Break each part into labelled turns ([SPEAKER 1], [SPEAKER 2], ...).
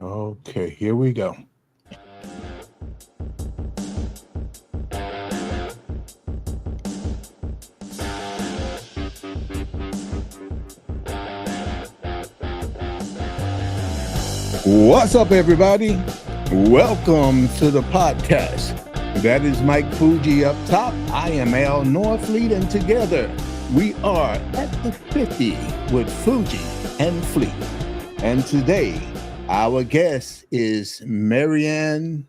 [SPEAKER 1] Okay, here we go. What's up, everybody? Welcome to the podcast. That is Mike Fuji up top. I am Al Norfleet, and together we are at the 50 with Fuji and Fleet. And today, our guest is Marianne.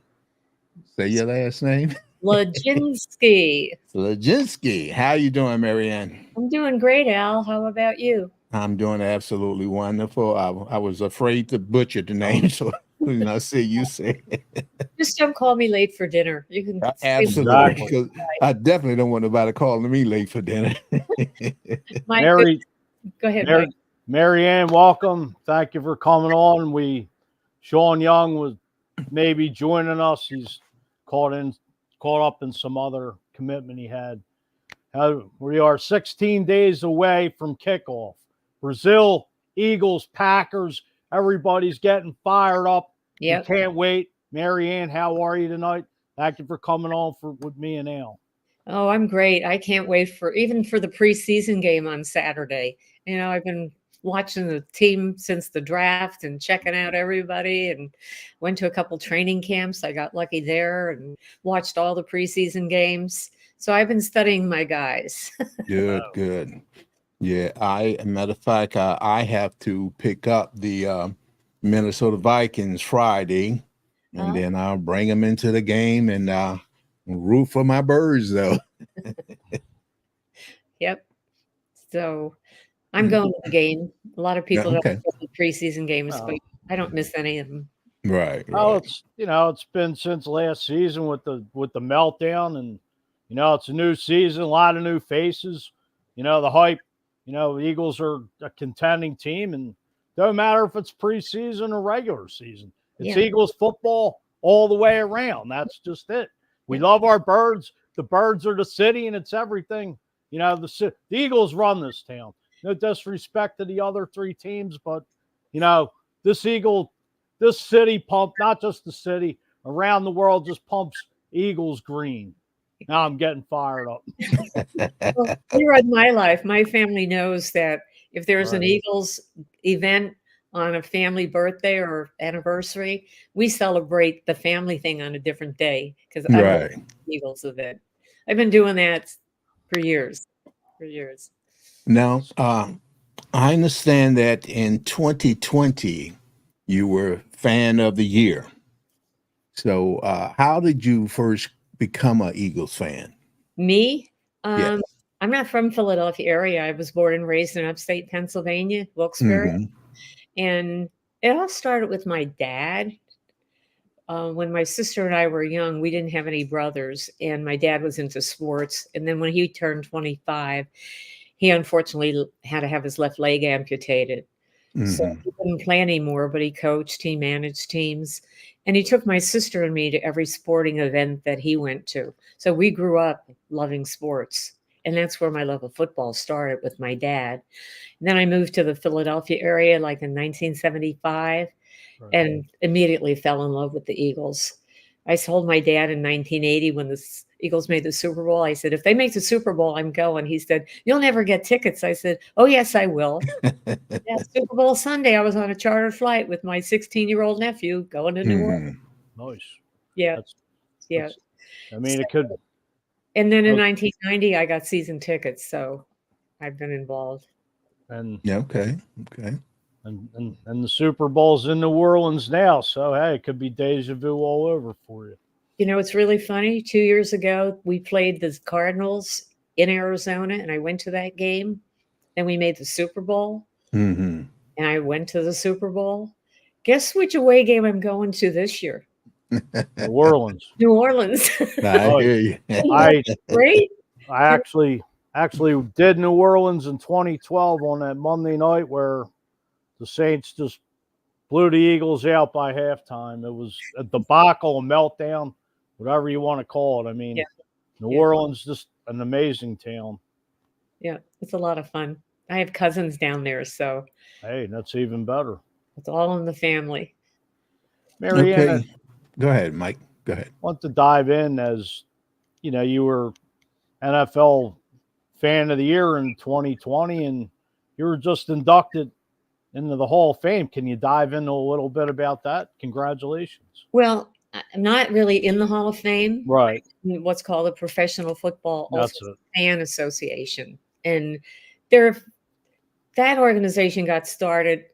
[SPEAKER 1] Say your last name.
[SPEAKER 2] Lajinsky.
[SPEAKER 1] Lajinsky. How you doing, Marianne?
[SPEAKER 2] I'm doing great, Al. How about you?
[SPEAKER 1] I'm doing absolutely wonderful. I was afraid to butcher the name, so see you say
[SPEAKER 2] Just don't call me late for dinner. You can say
[SPEAKER 1] absolutely,
[SPEAKER 3] Exactly.
[SPEAKER 1] because I definitely don't want nobody calling me late for dinner.
[SPEAKER 2] Mike.
[SPEAKER 3] Mary,
[SPEAKER 2] Go ahead,
[SPEAKER 3] Mary,
[SPEAKER 2] Mike.
[SPEAKER 3] Marianne, welcome. Thank you for coming on. Shaun Young was maybe joining us. He's caught up in some other commitment he had. We are 16 days away from kickoff. Brazil, Eagles, Packers. Everybody's getting fired up.
[SPEAKER 2] Yep.
[SPEAKER 3] We can't wait. Marianne, how are you tonight? Thank you for coming on with me and Al.
[SPEAKER 2] Oh, I'm great. I can't wait for the preseason game on Saturday. I've been watching the team since the draft and checking out everybody and went to a couple training camps. I got lucky there and watched all the preseason games. So I've been studying my guys.
[SPEAKER 1] Good. Yeah, matter of fact, I have to pick up the Minnesota Vikings Friday, and then I'll bring them into the game and root for my birds, though.
[SPEAKER 2] Yep. So I'm going to the game. A lot of people don't
[SPEAKER 1] Okay.
[SPEAKER 2] go to preseason games, but I don't miss any of them.
[SPEAKER 1] Right.
[SPEAKER 3] Oh, it's been since last season with the meltdown, and it's a new season, a lot of new faces. The hype. The Eagles are a contending team, and don't matter if it's preseason or regular season. It's Eagles football all the way around. That's just it. We love our birds. The birds are the city, and it's everything. The Eagles run this town. No disrespect to the other three teams, but this city pump, not just the city, around the world just pumps Eagles green. Now I'm getting fired up.
[SPEAKER 2] Well, you read my life. My family knows that if there's an
[SPEAKER 3] Right.
[SPEAKER 2] Eagles event on a family birthday or anniversary, we celebrate the family thing on a different day because I love
[SPEAKER 1] Right.
[SPEAKER 2] the Eagles event. I've been doing that for years. For years.
[SPEAKER 1] Now, I understand that in 2020 you were fan of the year. So, how did you first become an Eagles fan?
[SPEAKER 2] Me,
[SPEAKER 1] Yes.
[SPEAKER 2] I'm not from Philadelphia area. I was born and raised in upstate Pennsylvania, Wilkes-Barre,
[SPEAKER 1] Hmm.
[SPEAKER 2] and it all started with my dad. When my sister and I were young, we didn't have any brothers, and my dad was into sports. And then when he turned 25, he unfortunately had to have his left leg amputated. So
[SPEAKER 1] Hmm.
[SPEAKER 2] he didn't play anymore, but he coached, he managed teams, and he took my sister and me to every sporting event that he went to. So we grew up loving sports. And that's where my love of football started with my dad. And then I moved to the Philadelphia area like in 1975
[SPEAKER 3] Right.
[SPEAKER 2] and immediately fell in love with the Eagles. I told my dad in 1980 when the Eagles made the Super Bowl, I said, if they make the Super Bowl, I'm going. He said, you'll never get tickets. I said, oh, yes, I will. Yeah, Super Bowl Sunday, I was on a chartered flight with my 16-year-old nephew going to New Orleans.
[SPEAKER 1] Hmm.
[SPEAKER 3] Nice.
[SPEAKER 2] Yeah,
[SPEAKER 3] That's,
[SPEAKER 2] yeah.
[SPEAKER 3] I mean, it could.
[SPEAKER 2] And then in
[SPEAKER 3] Oh,
[SPEAKER 2] 1990, I got season tickets, so I've been involved.
[SPEAKER 3] and
[SPEAKER 1] Yeah. Okay. Okay.
[SPEAKER 3] and the Super Bowl's in New Orleans now, so hey, it could be deja vu all over for you.
[SPEAKER 2] It's really funny. 2 years ago, we played the Cardinals in Arizona, and I went to that game. Then we made the Super Bowl,
[SPEAKER 1] Hmm.
[SPEAKER 2] and I went to the Super Bowl. Guess which away game I'm going to this year?
[SPEAKER 3] New Orleans.
[SPEAKER 2] New Orleans.
[SPEAKER 1] I
[SPEAKER 3] Oh,
[SPEAKER 1] hear you.
[SPEAKER 3] I
[SPEAKER 2] Great.
[SPEAKER 3] I actually did New Orleans in 2012 on that Monday night where the Saints just blew the Eagles out by halftime. It was a debacle, a meltdown, whatever you want to call it. I mean,
[SPEAKER 2] Yeah,
[SPEAKER 3] New
[SPEAKER 2] yeah,
[SPEAKER 3] Orleans just an amazing town.
[SPEAKER 2] yeah. It's a lot of fun. I have cousins down there, so
[SPEAKER 3] Hey, that's even better.
[SPEAKER 2] it's all in the family.
[SPEAKER 3] Marianne,
[SPEAKER 1] Okay. Go ahead, Mike. Go ahead.
[SPEAKER 3] want to dive in as you were NFL Fan of the Year in 2020, and you were just inducted into the Hall of Fame. Can you dive into a little bit about that? Congratulations.
[SPEAKER 2] Well, I'm not really in the Hall of Fame.
[SPEAKER 3] Right.
[SPEAKER 2] What's called the Professional Football
[SPEAKER 3] That's
[SPEAKER 2] Ultimate
[SPEAKER 3] it.
[SPEAKER 2] Fan Association. And that organization got started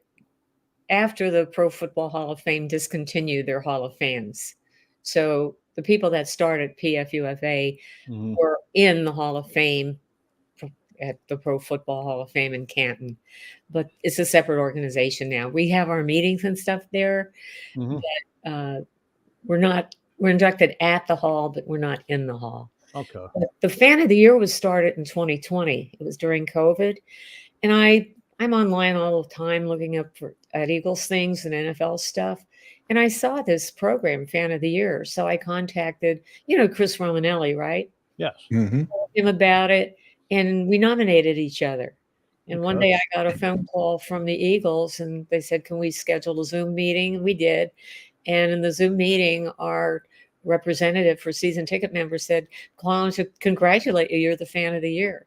[SPEAKER 2] after the Pro Football Hall of Fame discontinued their Hall of Fans. So the people that started PFUFA were in the Hall of Fame at the Pro Football Hall of Fame in Canton. But it's a separate organization now. We have our meetings and stuff there. But, we're inducted at the hall, but we're not in the hall.
[SPEAKER 3] Okay.
[SPEAKER 2] But the Fan of the Year was started in 2020. It was during COVID. And I'm online all the time looking up at Eagles things and NFL stuff. And I saw this program, Fan of the Year. So I contacted, Chris Romanelli, right?
[SPEAKER 3] Yes.
[SPEAKER 1] Mm-hmm.
[SPEAKER 2] Told him about it. And we nominated each other. And one
[SPEAKER 3] Okay.
[SPEAKER 2] day I got a phone call from the Eagles and they said, can we schedule a Zoom meeting? And we did. And in the Zoom meeting, our representative for season ticket members said, calling to congratulate you, you're the Fan of the Year.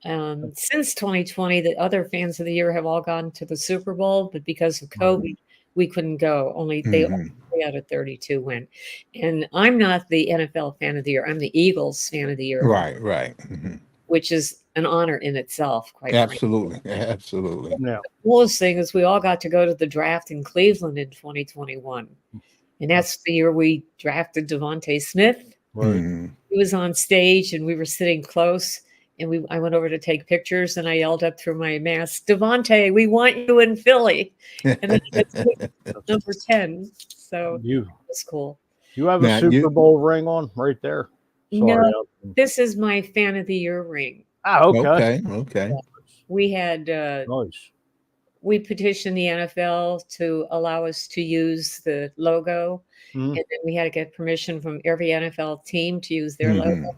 [SPEAKER 2] Since 2020, the other Fans of the Year have all gone to the Super Bowl, but because of COVID, we couldn't go. Only 3 out of 32 went. And I'm not the NFL Fan of the Year. I'm the Eagles Fan of the Year.
[SPEAKER 1] Right. Mm-hmm.
[SPEAKER 2] Which is an honor in itself, quite
[SPEAKER 1] Absolutely.
[SPEAKER 2] frankly.
[SPEAKER 1] Absolutely.
[SPEAKER 3] Yeah.
[SPEAKER 2] The coolest thing is we all got to go to the draft in Cleveland in 2021. And that's the year we drafted Devontae Smith.
[SPEAKER 3] Right.
[SPEAKER 1] Mm-hmm.
[SPEAKER 2] He was on stage and we were sitting close. And I went over to take pictures and I yelled up through my mask, Devontae, we want you in Philly. And then he gets number 10. So it was cool.
[SPEAKER 3] You have
[SPEAKER 1] Now,
[SPEAKER 3] a Super Bowl ring on right there. Sorry.
[SPEAKER 2] No, this is my Fan of the Year ring.
[SPEAKER 3] Okay.
[SPEAKER 1] Okay.
[SPEAKER 2] We had
[SPEAKER 3] Nice.
[SPEAKER 2] we petitioned the NFL to allow us to use the logo. And then we had to get permission from every NFL team to use their logo.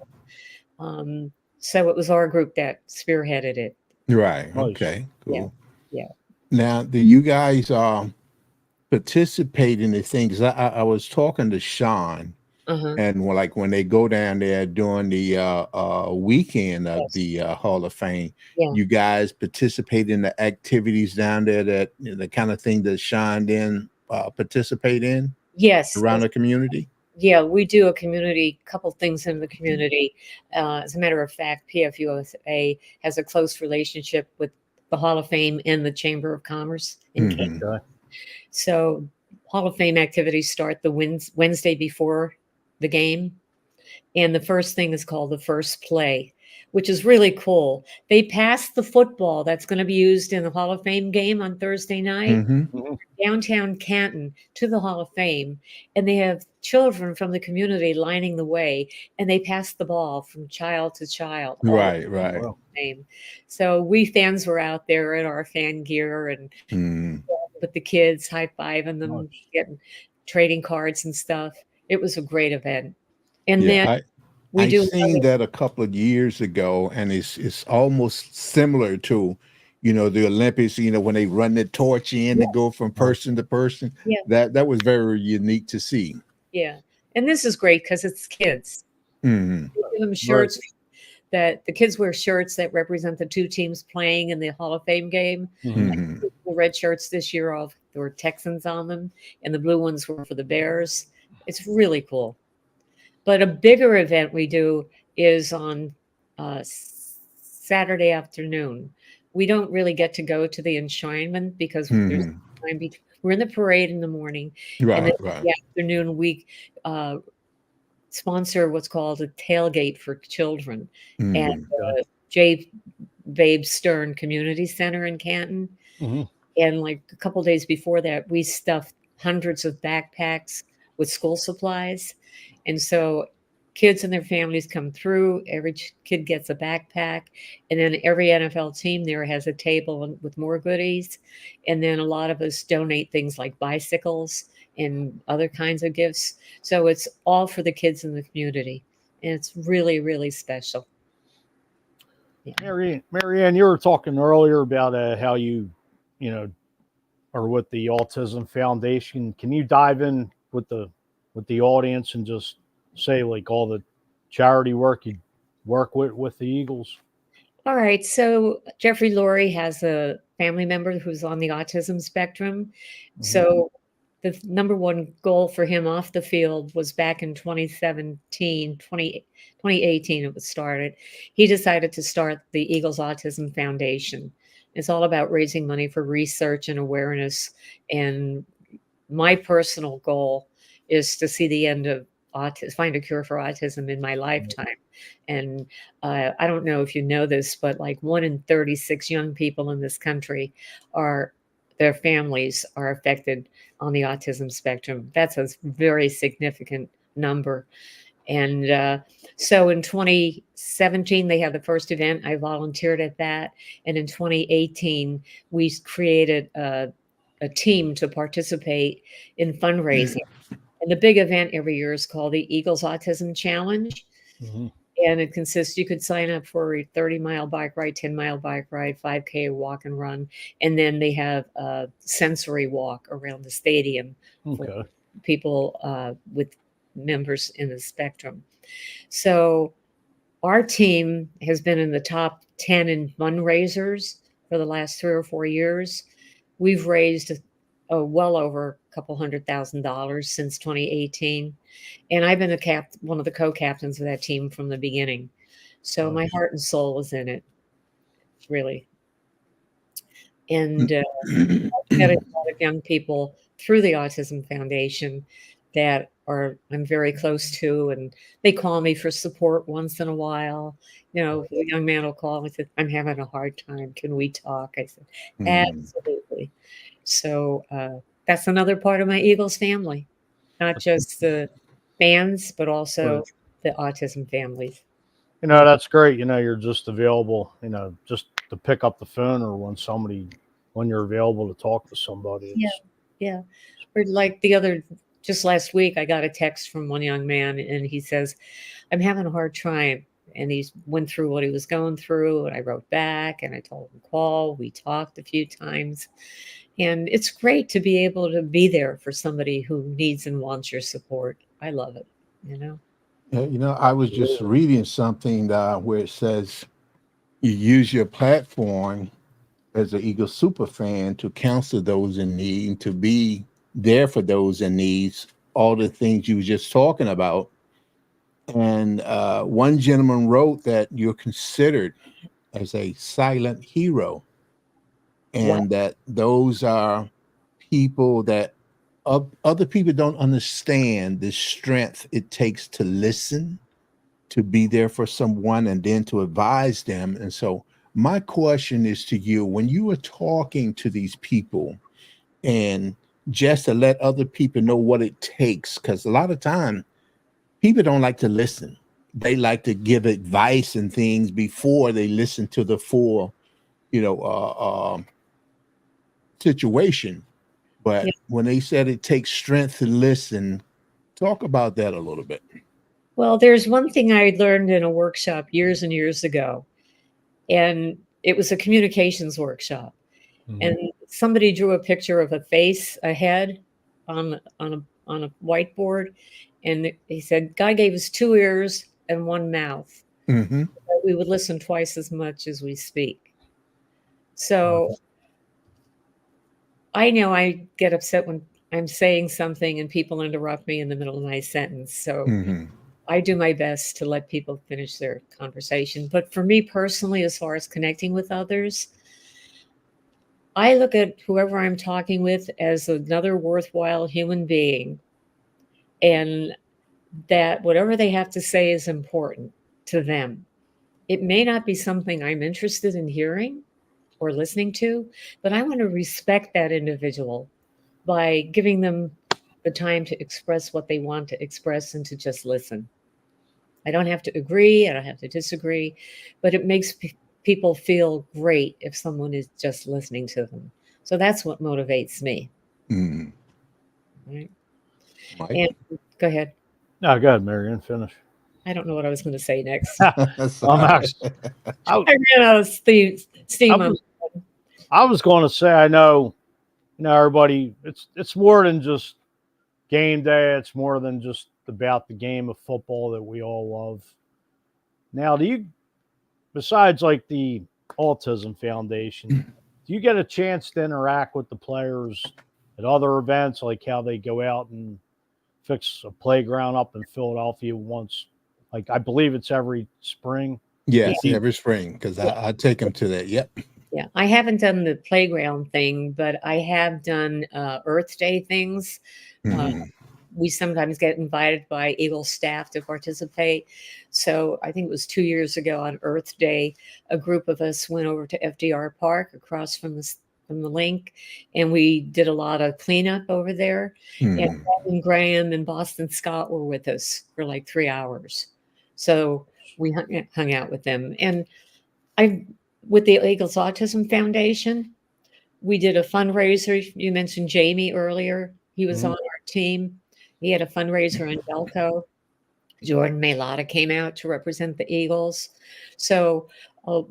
[SPEAKER 2] So it was our group that spearheaded it.
[SPEAKER 1] Right.
[SPEAKER 3] Nice.
[SPEAKER 1] Okay. Cool.
[SPEAKER 2] Yeah.
[SPEAKER 1] Now, do you guys participate in the things? I was talking to Shaun, and when they go down there during the weekend of the Hall of Fame, you guys participate in the activities down there that the kind of thing that Shaun then participate in?
[SPEAKER 2] Yes.
[SPEAKER 1] Around the community?
[SPEAKER 2] Yeah, we do a couple things in the community. As a matter of fact, PFUSA has a close relationship with the Hall of Fame and the Chamber of Commerce in Canada. So Hall of Fame activities start the Wednesday before the game. And the first thing is called the first play, which is really cool. They passed the football that's going to be used in the Hall of Fame game on Thursday night. Downtown Canton to the Hall of Fame, and they have children from the community lining the way, and they pass the ball from child to child.
[SPEAKER 1] Right.
[SPEAKER 2] So we fans were out there in our fan gear and with the kids, high-fiving them, trading cards and stuff. It was a great event. And then
[SPEAKER 1] I seen that a couple of years ago, and it's almost similar to the Olympics, when they run the torch in and go from person to person. That was very unique to see.
[SPEAKER 2] Yeah. And this is great because it's kids. They give them shirts that the kids wear shirts that represent the two teams playing in the Hall of Fame game. Like the red shirts this year there were Texans on them, and the blue ones were for the Bears. It's really cool. But a bigger event we do is on Saturday afternoon. We don't really get to go to the enshrinement because there's time we're in the parade in the morning. And then in the afternoon, we sponsor what's called a tailgate for children at J. Babe Stern Community Center in Canton. And like a couple days before that, we stuffed hundreds of backpacks with school supplies. And so kids and their families come through. Every kid gets a backpack. And then every NFL team there has a table with more goodies. And then a lot of us donate things like bicycles and other kinds of gifts. So it's all for the kids in the community. And it's really, really special.
[SPEAKER 3] Yeah. Marianne, you were talking earlier about how you or with the Autism Foundation. Can you dive in with the audience and just say like all the charity work you work with the Eagles?
[SPEAKER 2] All right. So Jeffrey Lurie has a family member who's on the autism spectrum.
[SPEAKER 3] Mm-hmm.
[SPEAKER 2] So the number one goal for him off the field was back in 2018, it was started. He decided to start the Eagles Autism Foundation. It's all about raising money for research and awareness. And my personal goal is to see the end of autism, find a cure for autism in my lifetime. And I don't know if you know this, but like 1 in 36 young people in this country their families are affected on the autism spectrum. That's a very significant number. And so in 2017, they had the first event. I volunteered at that. And in 2018, we created a team to participate in fundraising. And the big event every year is called the Eagles Autism Challenge.
[SPEAKER 3] Mm-hmm.
[SPEAKER 2] And it consists, you could sign up for a 30-mile bike ride, 10-mile bike ride, 5K walk and run. And then they have a sensory walk around the stadium for people with members in the spectrum. So our team has been in the top 10 in fundraisers for the last 3 or 4 years. We've raised well over a couple $100,000 since 2018. And I've been one of the co-captains of that team from the beginning. So my heart and soul is in it, really. And I've met a lot of young people through the Autism Foundation that I'm very close to, and they call me for support once in a while. You know, a young man will call and say, "I'm having a hard time. Can we talk?" I said, "Absolutely." So that's another part of my Eagles family, not just the fans, but also the autism families.
[SPEAKER 3] You know, that's great. You know, you're just available, just to pick up the phone or when you're available to talk to somebody.
[SPEAKER 2] Yeah. Or like just last week, I got a text from one young man and he says, "I'm having a hard time." And he went through what he was going through. And I wrote back and I told him to call. We talked a few times. And it's great to be able to be there for somebody who needs and wants your support. I love it,
[SPEAKER 1] I was just reading something where it says you use your platform as an Eagles super fan to counsel those in need and to be there for those in need, all the things you were just talking about. And one gentleman wrote that you're considered as a silent hero, and that those are people that other people don't understand the strength it takes to listen, to be there for someone, and then to advise them. And so my question is to you, when you are talking to these people, and just to let other people know what it takes, because a lot of time people don't like to listen. They like to give advice and things before they listen to the full, situation. But when they said it takes strength to listen, talk about that a little bit.
[SPEAKER 2] Well, there's one thing I learned in a workshop years and years ago, and it was a communications workshop. Mm-hmm. And somebody drew a picture of a face, a head on a whiteboard. And he said, God gave us 2 ears and 1 mouth. Mm-hmm. We would listen twice as much as we speak. So I know I get upset when I'm saying something and people interrupt me in the middle of my sentence. So I do my best to let people finish their conversation. But for me personally, as far as connecting with others, I look at whoever I'm talking with as another worthwhile human being, and that whatever they have to say is important to them. It may not be something I'm interested in hearing or listening to, but I want to respect that individual by giving them the time to express what they want to express and to just listen. I don't have to agree. I don't have to disagree, but it makes people feel great if someone is just listening to them. So that's what motivates me. Mm. Right. And go ahead.
[SPEAKER 3] No, go ahead, Marianne. Finish.
[SPEAKER 2] I don't know what I was going to say next.
[SPEAKER 3] I
[SPEAKER 2] ran out of steam.
[SPEAKER 3] I was going to say, I know everybody, it's more than just game day. It's more than just about the game of football that we all love. Now, besides like the Autism Foundation, do you get a chance to interact with the players at other events, like how they go out and fix a playground up in Philadelphia once? Like, I believe it's every spring.
[SPEAKER 1] Yes, every spring, because I take them to that. Yep.
[SPEAKER 2] Yeah, I haven't done the playground thing, but I have done Earth Day things. We sometimes get invited by Eagle staff to participate. So I think it was 2 years ago on Earth Day, a group of us went over to FDR Park across from the link, and we did a lot of cleanup over there. And Kevin Graham and Boston Scott were with us for like 3 hours. So we hung out with them. And with the Eagles Autism Foundation, we did a fundraiser. You mentioned Jamie earlier. He was on our team. He had a fundraiser in Delco. Jordan Mailata came out to represent the Eagles. So a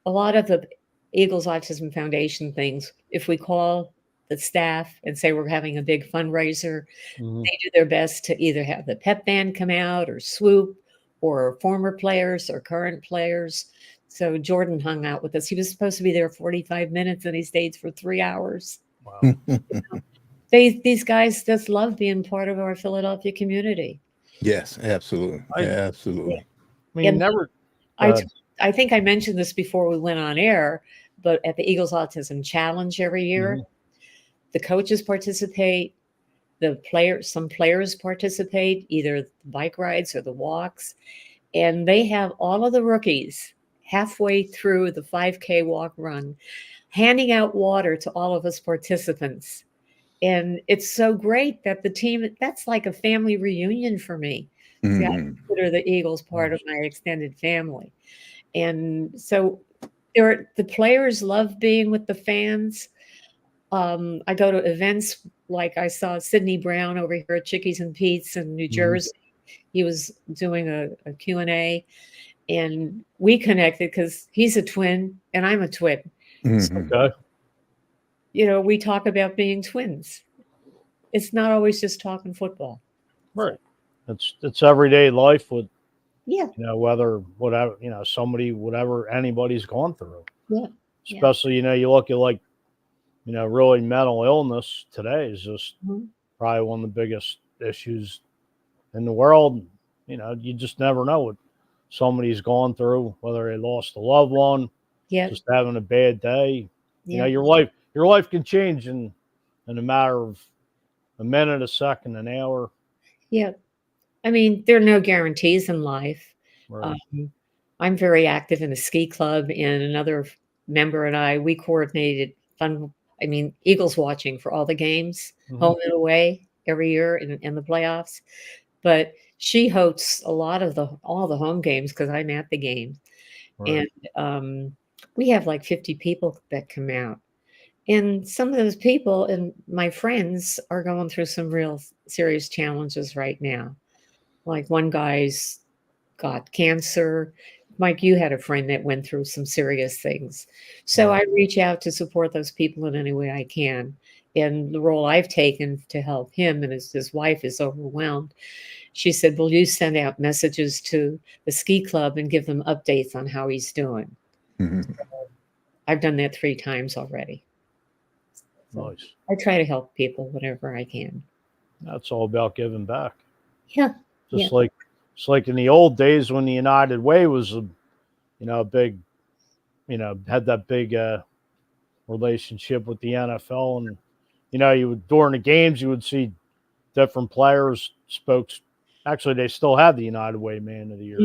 [SPEAKER 2] lot of the Eagles Autism Foundation things, if we call the staff and say we're having a big fundraiser, they do their best to either have the pep band come out or swoop or former players or current players. So Jordan hung out with us. He was supposed to be there 45 minutes and he stayed for 3 hours.
[SPEAKER 3] Wow.
[SPEAKER 2] These guys just love being part of our Philadelphia community.
[SPEAKER 1] Yes, absolutely. Absolutely.
[SPEAKER 3] I mean,
[SPEAKER 2] I think I mentioned this before we went on air, but at the Eagles Autism Challenge every year, the coaches participate, some players participate, either the bike rides or the walks, and they have all of the rookies halfway through the 5K walk run, handing out water to all of us participants. And it's so great that the team, that's like a family reunion for me. See, I consider the Eagles part of my extended family. And so the players love being with the fans. I go to events like I saw Sidney Brown over here at Chickies and Pete's in New Jersey. He was doing a Q&A, and we connected because he's a twin and I'm a twin.
[SPEAKER 3] Okay.
[SPEAKER 2] So, we talk about being twins. It's not always just talking football.
[SPEAKER 3] Right. It's everyday life with,
[SPEAKER 2] Yeah.
[SPEAKER 3] whatever, anybody's gone through.
[SPEAKER 2] Yeah.
[SPEAKER 3] Especially, you look at like, really mental illness today is just probably one of the biggest issues in the world. You just never know what somebody's gone through, whether they lost a loved one, just having a bad day. Your life can change in a matter of a minute, a second, an hour.
[SPEAKER 2] Yeah. I mean, there are no guarantees in life.
[SPEAKER 3] Right.
[SPEAKER 2] I'm very active in a ski club, and another member and I, we coordinated Eagles watching for all the games, home and away every year in the playoffs. But she hosts all the home games because I'm at the games. Right. And we have like 50 people that come out. And some of those people and my friends are going through some real serious challenges right now. Like one guy's got cancer. Mike, you had a friend that went through some serious things. So I reach out to support those people in any way I can. And the role I've taken to help him, and his wife is overwhelmed, she said, will you send out messages to the ski club and give them updates on how he's doing? So I've done that 3 times already. So
[SPEAKER 3] nice.
[SPEAKER 2] I try to help people whenever I can.
[SPEAKER 3] That's all about giving back.
[SPEAKER 2] Yeah.
[SPEAKER 3] Just like in the old days when the United Way was a big, had that big relationship with the NFL, and you would, during the games, you would see different players actually they still have the United Way Man of the Year.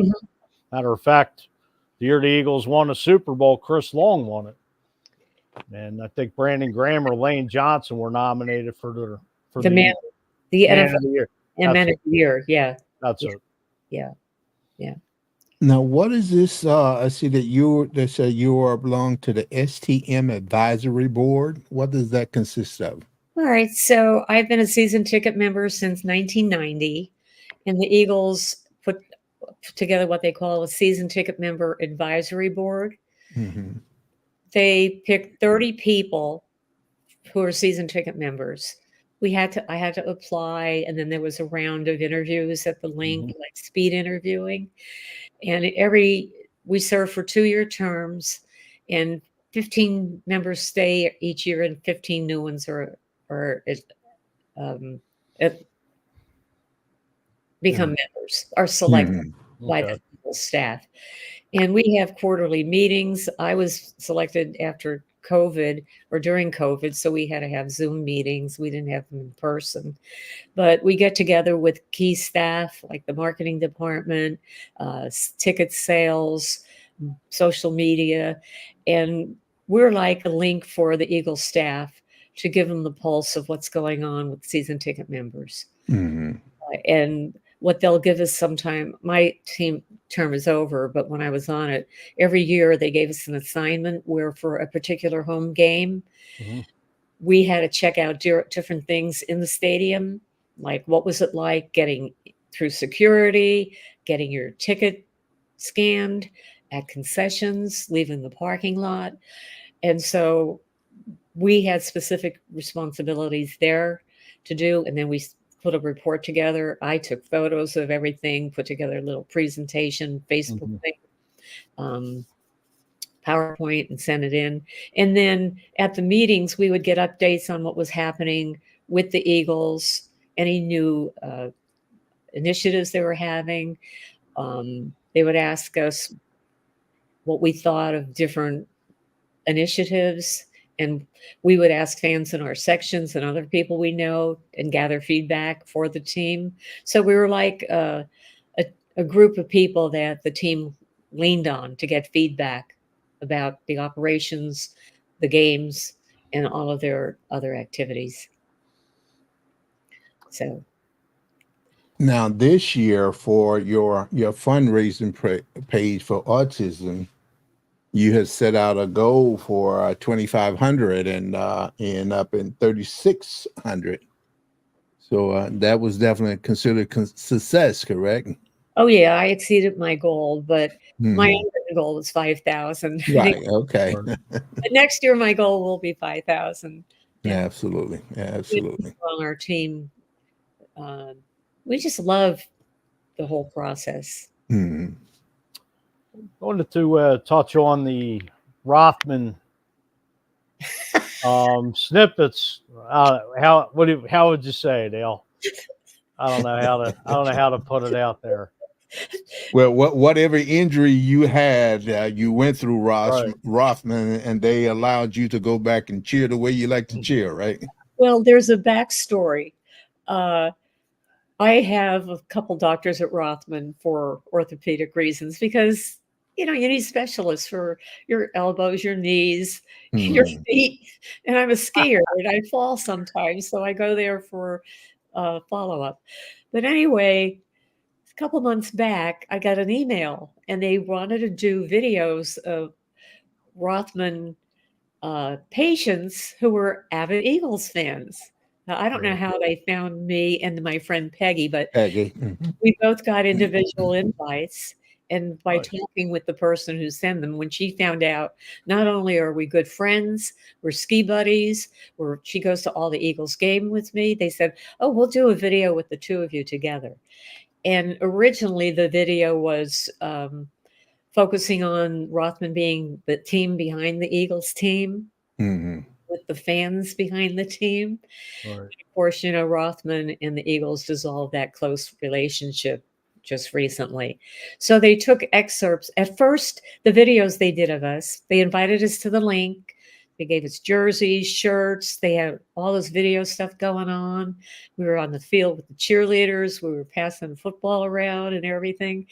[SPEAKER 3] Matter of fact, the year the Eagles won the Super Bowl, Chris Long won it. And I think Brandon Graham or Lane Johnson were nominated for the
[SPEAKER 2] Man
[SPEAKER 3] of the Year.
[SPEAKER 2] Man of the Year, yeah.
[SPEAKER 3] That's it.
[SPEAKER 2] Yeah.
[SPEAKER 1] Now, what is this? I see that you belong to the STM Advisory Board. What does that consist of?
[SPEAKER 2] All right. So I've been a season ticket member since 1990, and the Eagles put together what they call a season ticket member advisory board. They picked 30 people who are season ticket members. I had to apply, and then there was a round of interviews at the link, like speed interviewing. And we serve for 2-year terms, and 15 members stay each year, and 15 new ones are um, become members, are selected by the staff. And we have quarterly meetings. I was selected after COVID or during COVID, so we had to have Zoom meetings. We didn't have them in person. But we get together with key staff like the marketing department, ticket sales, social media, and we're like a link for the Eagle staff to give them the pulse of what's going on with season ticket members. And what they'll give us sometime, my team term is over, but when I was on it, every year they gave us an assignment where for a particular home game, we had to check out different things in the stadium, like what was it like getting through security, getting your ticket scanned at concessions, leaving the parking lot. And so we had specific responsibilities there to do. And then we put a report together. I took photos of everything, put together a little presentation, Facebook thing, PowerPoint, and sent it in. And then at the meetings, we would get updates on what was happening with the Eagles, any new initiatives they were having. They would ask us what we thought of different initiatives, and we would ask fans in our sections and other people we know and gather feedback for the team. So we were like a group of people that the team leaned on to get feedback about the operations, the games, and all of their other activities. So
[SPEAKER 1] now this year for your fundraising page for autism, you had set out a goal for 2,500 and end up in 3,600. So that was definitely considered success, correct?
[SPEAKER 2] Oh yeah, I exceeded my goal, but my own goal was 5,000.
[SPEAKER 1] Right. Okay.
[SPEAKER 2] But next year, my goal will be 5,000.
[SPEAKER 1] Absolutely. Absolutely.
[SPEAKER 2] On our team, we just love the whole process.
[SPEAKER 3] I wanted to touch on the Rothman snippets. How would you say, Dale? I don't know how to put it out there.
[SPEAKER 1] Well, whatever injury you had, you went through Rothman, and they allowed you to go back and cheer the way you like to cheer, right?
[SPEAKER 2] Well, there's a backstory. I have a couple doctors at Rothman for orthopedic reasons because, you need specialists for your elbows, your knees, your feet. And I'm a skier and I fall sometimes. So I go there for follow-up. But anyway, a couple months back, I got an email and they wanted to do videos of Rothman patients who were avid Eagles fans. Now, I don't know how they found me and my friend Peggy, but we both got individual invites. And by talking with the person who sent them, when she found out, not only are we good friends, we're ski buddies, she goes to all the Eagles game with me, they said, oh, we'll do a video with the two of you together. And originally the video was focusing on Rothman being the team behind the Eagles team, with the fans behind the team. Of course, Rothman and the Eagles dissolved that close relationship just recently. So they took excerpts. At first, the videos they did of us, they invited us to the link. They gave us jerseys, shirts. They had all this video stuff going on. We were on the field with the cheerleaders. We were passing the football around and everything.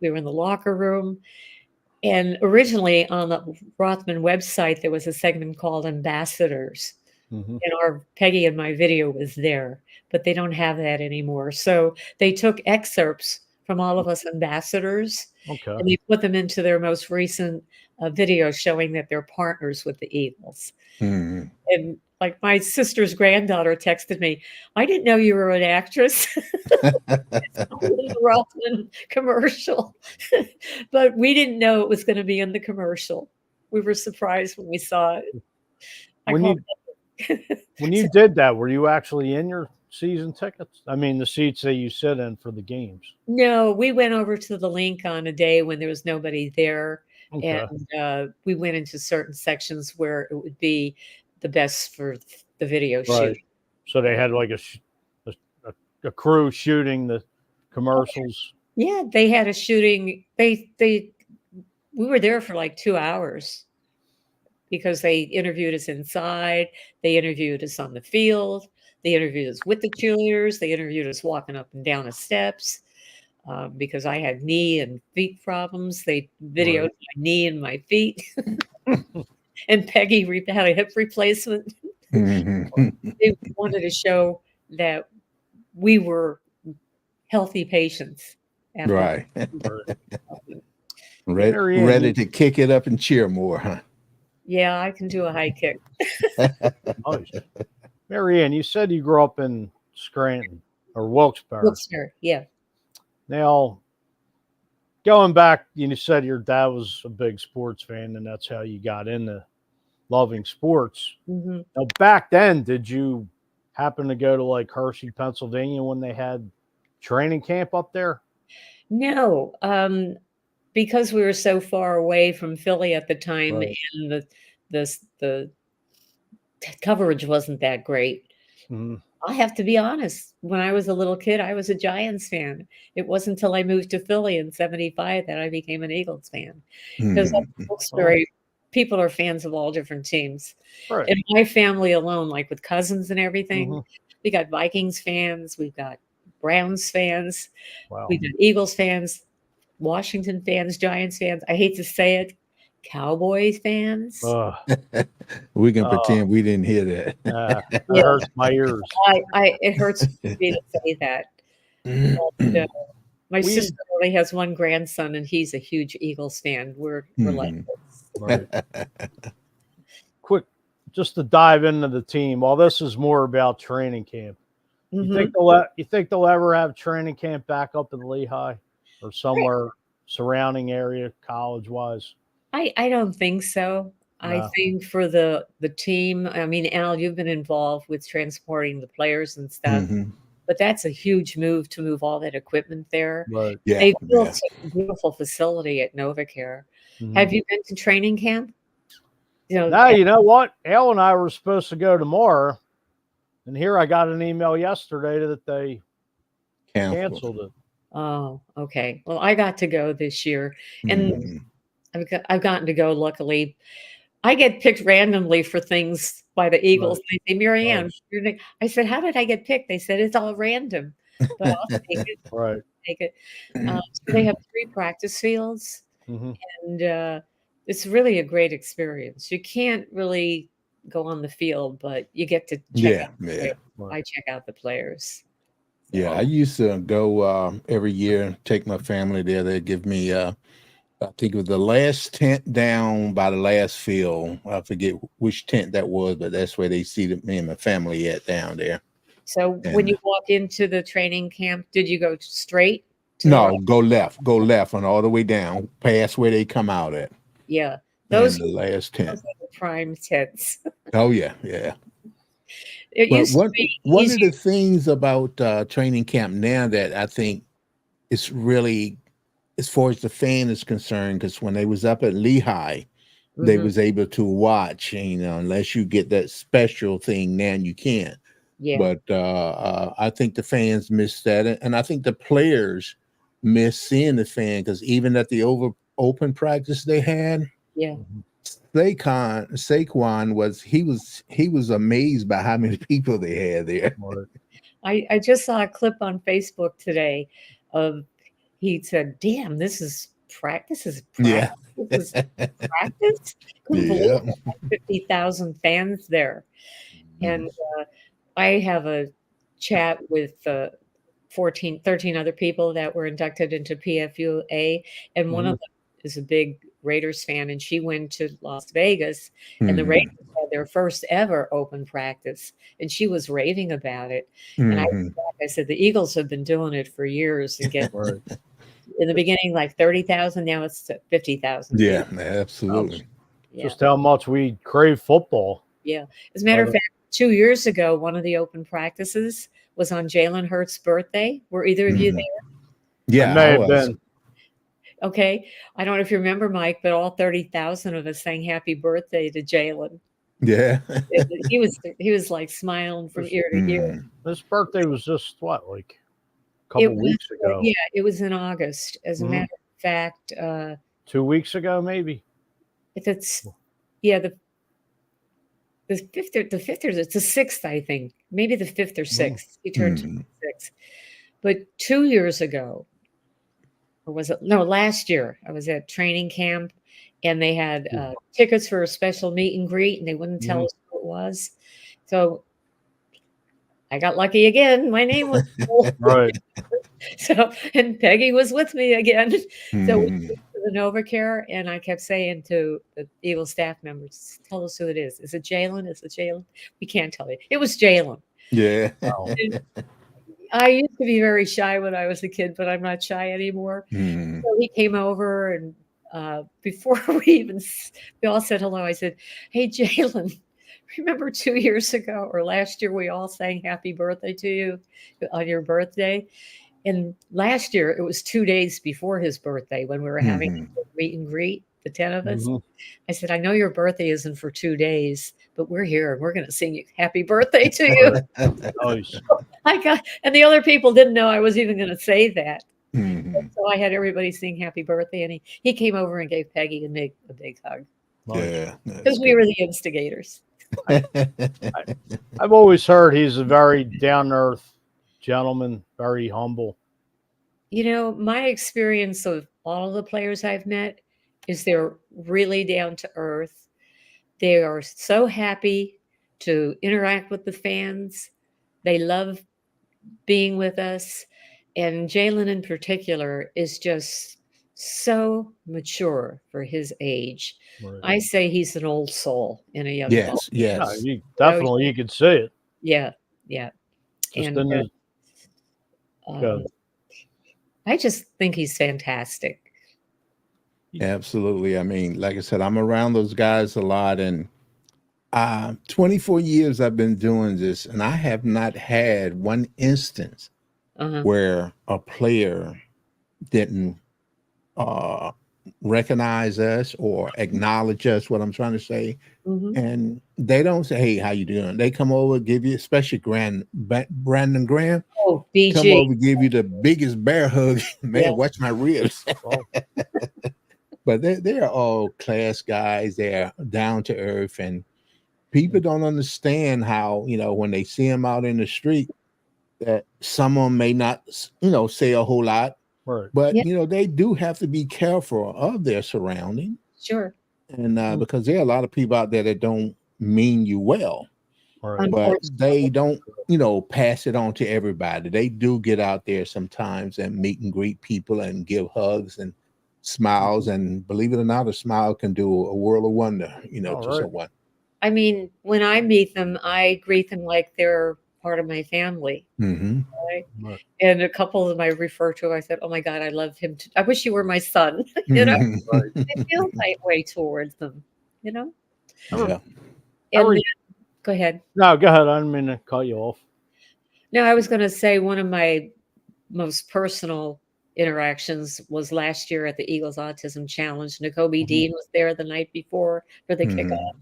[SPEAKER 2] We were in the locker room. And originally on the Rothman website, there was a segment called Ambassadors. And Peggy and my video was there, but they don't have that anymore. So they took excerpts from all of us ambassadors and they put them into their most recent video showing that they're partners with the Eagles. And like my sister's granddaughter texted me, I didn't know you were an actress. It's a Rothman commercial. But we didn't know it was going to be in the commercial. We were surprised when we saw it.
[SPEAKER 3] When you did that, were you actually in your season tickets? I mean, the seats that you sit in for the games.
[SPEAKER 2] No, we went over to the link on a day when there was nobody there,
[SPEAKER 3] Okay.
[SPEAKER 2] and we went into certain sections where it would be the best for the video
[SPEAKER 3] Right.
[SPEAKER 2] shoot.
[SPEAKER 3] So they had like a crew shooting the commercials.
[SPEAKER 2] Yeah, they had a shooting. We were there for like 2 hours because they interviewed us inside. They interviewed us on the field. They interviewed us with the cheerleaders. They interviewed us walking up and down the steps. Because I had knee and feet problems. They videoed
[SPEAKER 3] Right.
[SPEAKER 2] my knee and my feet. And Peggy had a hip replacement. They wanted to show that we were healthy patients.
[SPEAKER 1] Right.
[SPEAKER 3] Marianne,
[SPEAKER 1] Ready to kick it up and cheer more, huh?
[SPEAKER 2] Yeah, I can do a high kick.
[SPEAKER 3] Nice. Marianne, you said you grew up in Scranton or Wilkes-Barre.
[SPEAKER 2] Wilkes-Barre, yeah.
[SPEAKER 3] Now, going back, you said your dad was a big sports fan, and that's how you got into loving sports.
[SPEAKER 2] Mm-hmm.
[SPEAKER 3] Now, back then, did you happen to go to like Hershey, Pennsylvania when they had training camp up there?
[SPEAKER 2] No, because we were so far away from Philly at the time,
[SPEAKER 3] Right.
[SPEAKER 2] and the coverage wasn't that great.
[SPEAKER 3] Mm-hmm.
[SPEAKER 2] I have to be honest. When I was a little kid, I was a Giants fan. It wasn't until I moved to Philly in '75 that I became an Eagles fan. Because Wilkes-Barre, people are fans of all different teams.
[SPEAKER 3] Right.
[SPEAKER 2] In my family alone, like with cousins and everything,
[SPEAKER 3] Mm-hmm.
[SPEAKER 2] we got Vikings fans, we've got Browns fans,
[SPEAKER 3] Wow.
[SPEAKER 2] we got Eagles fans, Washington fans, Giants fans. I hate to say it, Cowboys fans.
[SPEAKER 1] We can pretend we didn't hear that.
[SPEAKER 3] It hurts my ears.
[SPEAKER 2] It hurts me to say that. But, my sister only has one grandson, and he's a huge Eagles fan. We're like this.
[SPEAKER 3] Right. Quick, just to dive into the team. While this is more about training camp, you think they'll ever have training camp back up in Lehigh or somewhere surrounding area, college wise?
[SPEAKER 2] I don't think so.
[SPEAKER 3] No.
[SPEAKER 2] I think for the team, I mean, Al, you've been involved with transporting the players and stuff, but that's a huge move to move all that equipment there.
[SPEAKER 3] Right.
[SPEAKER 1] Yeah,
[SPEAKER 2] They built a beautiful facility at NovaCare. Have you been to training camp?
[SPEAKER 3] Now, you know what? Al and I were supposed to go tomorrow, and here I got an email yesterday that they canceled it.
[SPEAKER 2] Oh, okay. Well, I got to go this year, and I've gotten to go, luckily. I get picked randomly for things by the Eagles.
[SPEAKER 3] Right.
[SPEAKER 2] They say, Marianne, I said, how did I get picked? They said, it's all random, but I'll take it.
[SPEAKER 3] Right.
[SPEAKER 2] Take it. So they have 3 practice fields, and it's really a great experience. You can't really go on the field, but you get to check I check out the players.
[SPEAKER 1] Yeah, I used to go every year, take my family there. They give me, I think it was the last tent down by the last field. I forget which tent that was, but that's where they seated me and my family at down there.
[SPEAKER 2] So when you walk into the training camp, did you go straight?
[SPEAKER 1] No, go left and all the way down, past where they come out at.
[SPEAKER 2] Yeah, those
[SPEAKER 1] are the last tent.
[SPEAKER 2] Those are the prime tents.
[SPEAKER 1] Oh yeah, yeah.
[SPEAKER 2] But
[SPEAKER 1] one of the things about training camp now that I think is really, as far as the fan is concerned, because when they was up at Lehigh, they was able to watch, and, unless you get that special thing now, you can't.
[SPEAKER 2] Yeah.
[SPEAKER 1] But I think the fans miss that, and I think the players miss seeing the fan, because even at the open practice they had, Saquon was amazed by how many people they had there.
[SPEAKER 2] I just saw a clip on Facebook today of, he said, "Damn, this is practice.
[SPEAKER 1] Yeah.
[SPEAKER 2] This is practice."
[SPEAKER 1] Yeah.
[SPEAKER 2] 50,000 fans there, and I have a chat with 13 other people that were inducted into PFUA, and one of them is a big Raiders fan, and she went to Las Vegas, and the Raiders had their first ever open practice, and she was raving about it. And I said, the Eagles have been doing it for years and get in the beginning like 30,000, now it's 50,000.
[SPEAKER 1] Yeah, absolutely.
[SPEAKER 3] Just how much we crave football.
[SPEAKER 2] Yeah. As a matter of fact, 2 years ago, one of the open practices was on Jalen Hurts' birthday. Were either of you
[SPEAKER 1] Mhm.
[SPEAKER 2] there?
[SPEAKER 1] Yeah,
[SPEAKER 3] I may
[SPEAKER 1] I
[SPEAKER 3] have
[SPEAKER 1] was.
[SPEAKER 3] been.
[SPEAKER 2] Okay. I don't know if you remember, Mike, but all 30,000 of us sang happy birthday to Jalen.
[SPEAKER 1] Yeah.
[SPEAKER 2] He was like smiling from ear to ear.
[SPEAKER 1] Mhm.
[SPEAKER 3] His birthday was just what, like a
[SPEAKER 2] It
[SPEAKER 3] couple
[SPEAKER 2] was,
[SPEAKER 3] weeks ago,
[SPEAKER 2] yeah, it was in August. As a
[SPEAKER 3] Mhm.
[SPEAKER 2] matter of fact,
[SPEAKER 3] 2 weeks ago, maybe.
[SPEAKER 2] if it's, yeah, the fifth or it's the sixth, I think, maybe the fifth or sixth. He turned
[SPEAKER 1] Mhm.
[SPEAKER 2] 6. But 2 years ago, or was it? No, last year, I was at training camp, and they had tickets for a special meet and greet, and they wouldn't tell us who it was. So I got lucky again. My name was
[SPEAKER 3] Right.
[SPEAKER 2] so, and Peggy was with me again. So we went
[SPEAKER 1] Mhm.
[SPEAKER 2] to the NovaCare, and I kept saying to the Eagle staff members, "Tell us who it is. Is it Jalen? Is it Jalen?" We can't tell you. It was Jalen.
[SPEAKER 1] Yeah.
[SPEAKER 3] Wow.
[SPEAKER 2] And I used to be very shy when I was a kid, but I'm not shy anymore.
[SPEAKER 1] Mhm.
[SPEAKER 2] So he came over, and before we all said hello, I said, "Hey, Jalen, remember 2 years ago or last year we all sang happy birthday to you on your birthday?" And last year it was 2 days before his birthday when we were having
[SPEAKER 1] Mhm.
[SPEAKER 2] a meet and greet, the 10 of us.
[SPEAKER 3] Mhm.
[SPEAKER 2] I said, "I know your birthday isn't for 2 days, but we're here and we're going to sing you happy birthday to you."
[SPEAKER 3] Nice.
[SPEAKER 2] And the other people didn't know I was even going to say that.
[SPEAKER 1] Mhm.
[SPEAKER 2] So I had everybody sing happy birthday, and he came over and gave Peggy a big hug
[SPEAKER 3] Nice.
[SPEAKER 1] Yeah, that's
[SPEAKER 2] because we
[SPEAKER 1] good.
[SPEAKER 2] were the instigators.
[SPEAKER 3] I've always heard he's a very down to earth gentleman, very humble.
[SPEAKER 2] You know, my experience of all of the players I've met is they're really down to earth. They are so happy to interact with the fans. They love being with us. And Jalen in particular is just so mature for his age.
[SPEAKER 3] Right.
[SPEAKER 2] I say he's an old soul in a young body.
[SPEAKER 1] Yes,
[SPEAKER 3] No,
[SPEAKER 1] yes.
[SPEAKER 3] you could see it.
[SPEAKER 2] Yeah, yeah.
[SPEAKER 3] Just
[SPEAKER 2] And
[SPEAKER 3] in his
[SPEAKER 2] um, I just think he's fantastic.
[SPEAKER 1] Absolutely. I mean, like I said, I'm around those guys a lot, and 24 years I've been doing this, and I have not had one instance
[SPEAKER 2] Uh-huh.
[SPEAKER 1] where a player didn't uh, recognize us or acknowledge us. What I'm trying to say,
[SPEAKER 2] Mhm.
[SPEAKER 1] and they don't say, "Hey, how you doing?" They come over, give you, especially Brandon Graham,
[SPEAKER 2] Oh,
[SPEAKER 1] come
[SPEAKER 2] BG.
[SPEAKER 1] over, give you the biggest bear hug.
[SPEAKER 2] Yeah.
[SPEAKER 1] Man, watch my ribs.
[SPEAKER 3] well,
[SPEAKER 1] But they're all class guys. They're down to earth, and people don't understand how, when they see them out in the street, that some of them may not, say a whole lot,
[SPEAKER 3] right.
[SPEAKER 1] but
[SPEAKER 2] Yeah,
[SPEAKER 1] they do have to be careful of their surrounding,
[SPEAKER 2] sure.
[SPEAKER 1] and because there are a lot of people out there that don't mean you well,
[SPEAKER 3] Right.
[SPEAKER 1] but they
[SPEAKER 2] Unfortunately.
[SPEAKER 1] don't, pass it on to everybody. They do get out there sometimes and meet and greet people and give hugs and smiles, and believe it or not, a smile can do a world of wonder,
[SPEAKER 3] All
[SPEAKER 1] to
[SPEAKER 3] right.
[SPEAKER 1] someone.
[SPEAKER 2] I mean, when I meet them, I greet them like they're part of my family,
[SPEAKER 1] Hmm.
[SPEAKER 2] right?
[SPEAKER 3] Right.
[SPEAKER 2] And a couple of them I refer to, I said, "Oh my God, I love him too. I wish you were my son." You know,
[SPEAKER 3] Right.
[SPEAKER 2] I feel that way towards them, you know?
[SPEAKER 3] I re-
[SPEAKER 1] Yeah.
[SPEAKER 3] I
[SPEAKER 2] And
[SPEAKER 3] re-
[SPEAKER 2] then, go ahead.
[SPEAKER 3] no, go ahead. I didn't mean to cut you off.
[SPEAKER 2] No, I was going to say one of my most personal interactions was last year at the Eagles Autism Challenge. N'Kobe
[SPEAKER 3] Mhm.
[SPEAKER 2] Dean was there the night before for the
[SPEAKER 1] Mhm.
[SPEAKER 2] kickoff.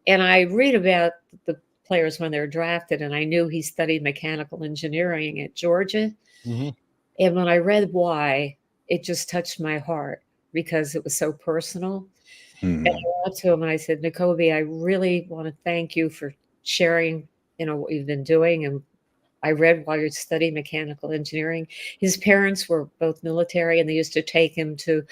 [SPEAKER 2] And I read about the players when they're drafted, and I knew he studied mechanical engineering at Georgia.
[SPEAKER 3] Mhm.
[SPEAKER 2] And when I read why, it just touched my heart because it was so personal. And
[SPEAKER 1] Mhm.
[SPEAKER 2] I went up to him and I said, "N'Kobe, I really want to thank you for sharing, what you've been doing. And I read while you're studying mechanical engineering." His parents were both military, and they used to take him to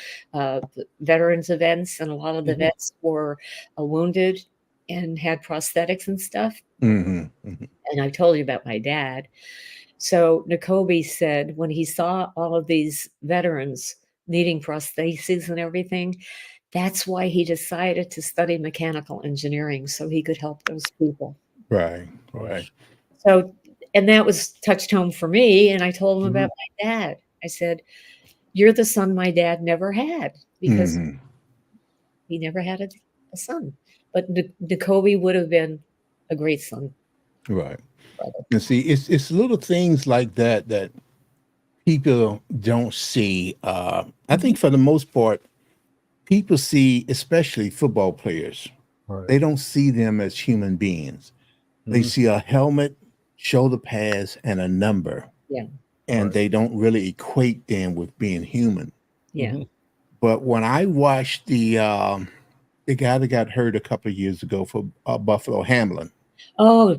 [SPEAKER 2] veterans events, and a lot of the
[SPEAKER 3] Mhm.
[SPEAKER 2] vets were wounded and had prosthetics and stuff.
[SPEAKER 1] Mhm. Mhm.
[SPEAKER 2] And I told you about my dad. So N'Kobe said when he saw all of these veterans needing prostheses and everything, that's why he decided to study mechanical engineering so he could help those people.
[SPEAKER 1] Right. Right.
[SPEAKER 3] Nice.
[SPEAKER 2] So, and that was touched home for me, and I told him
[SPEAKER 3] Mhm.
[SPEAKER 2] about my dad. I said, "You're the son my dad never had because
[SPEAKER 1] Mhm.
[SPEAKER 2] he never had a son." But N'Kobe would have been a great son.
[SPEAKER 1] Right.
[SPEAKER 2] Brother.
[SPEAKER 1] And see, it's little things like that that people don't see. I think for the most part, people see, especially football players,
[SPEAKER 3] Right.
[SPEAKER 1] they don't see them as human beings. They
[SPEAKER 3] Mhm.
[SPEAKER 1] see a helmet, shoulder pads, and a number,
[SPEAKER 2] Yeah.
[SPEAKER 1] and
[SPEAKER 3] Right.
[SPEAKER 1] they don't really equate them with being human.
[SPEAKER 2] Yeah.
[SPEAKER 3] Mhm.
[SPEAKER 1] But when I watched the guy that got hurt a couple of years ago for Buffalo, Hamlin,
[SPEAKER 2] Oh,
[SPEAKER 1] I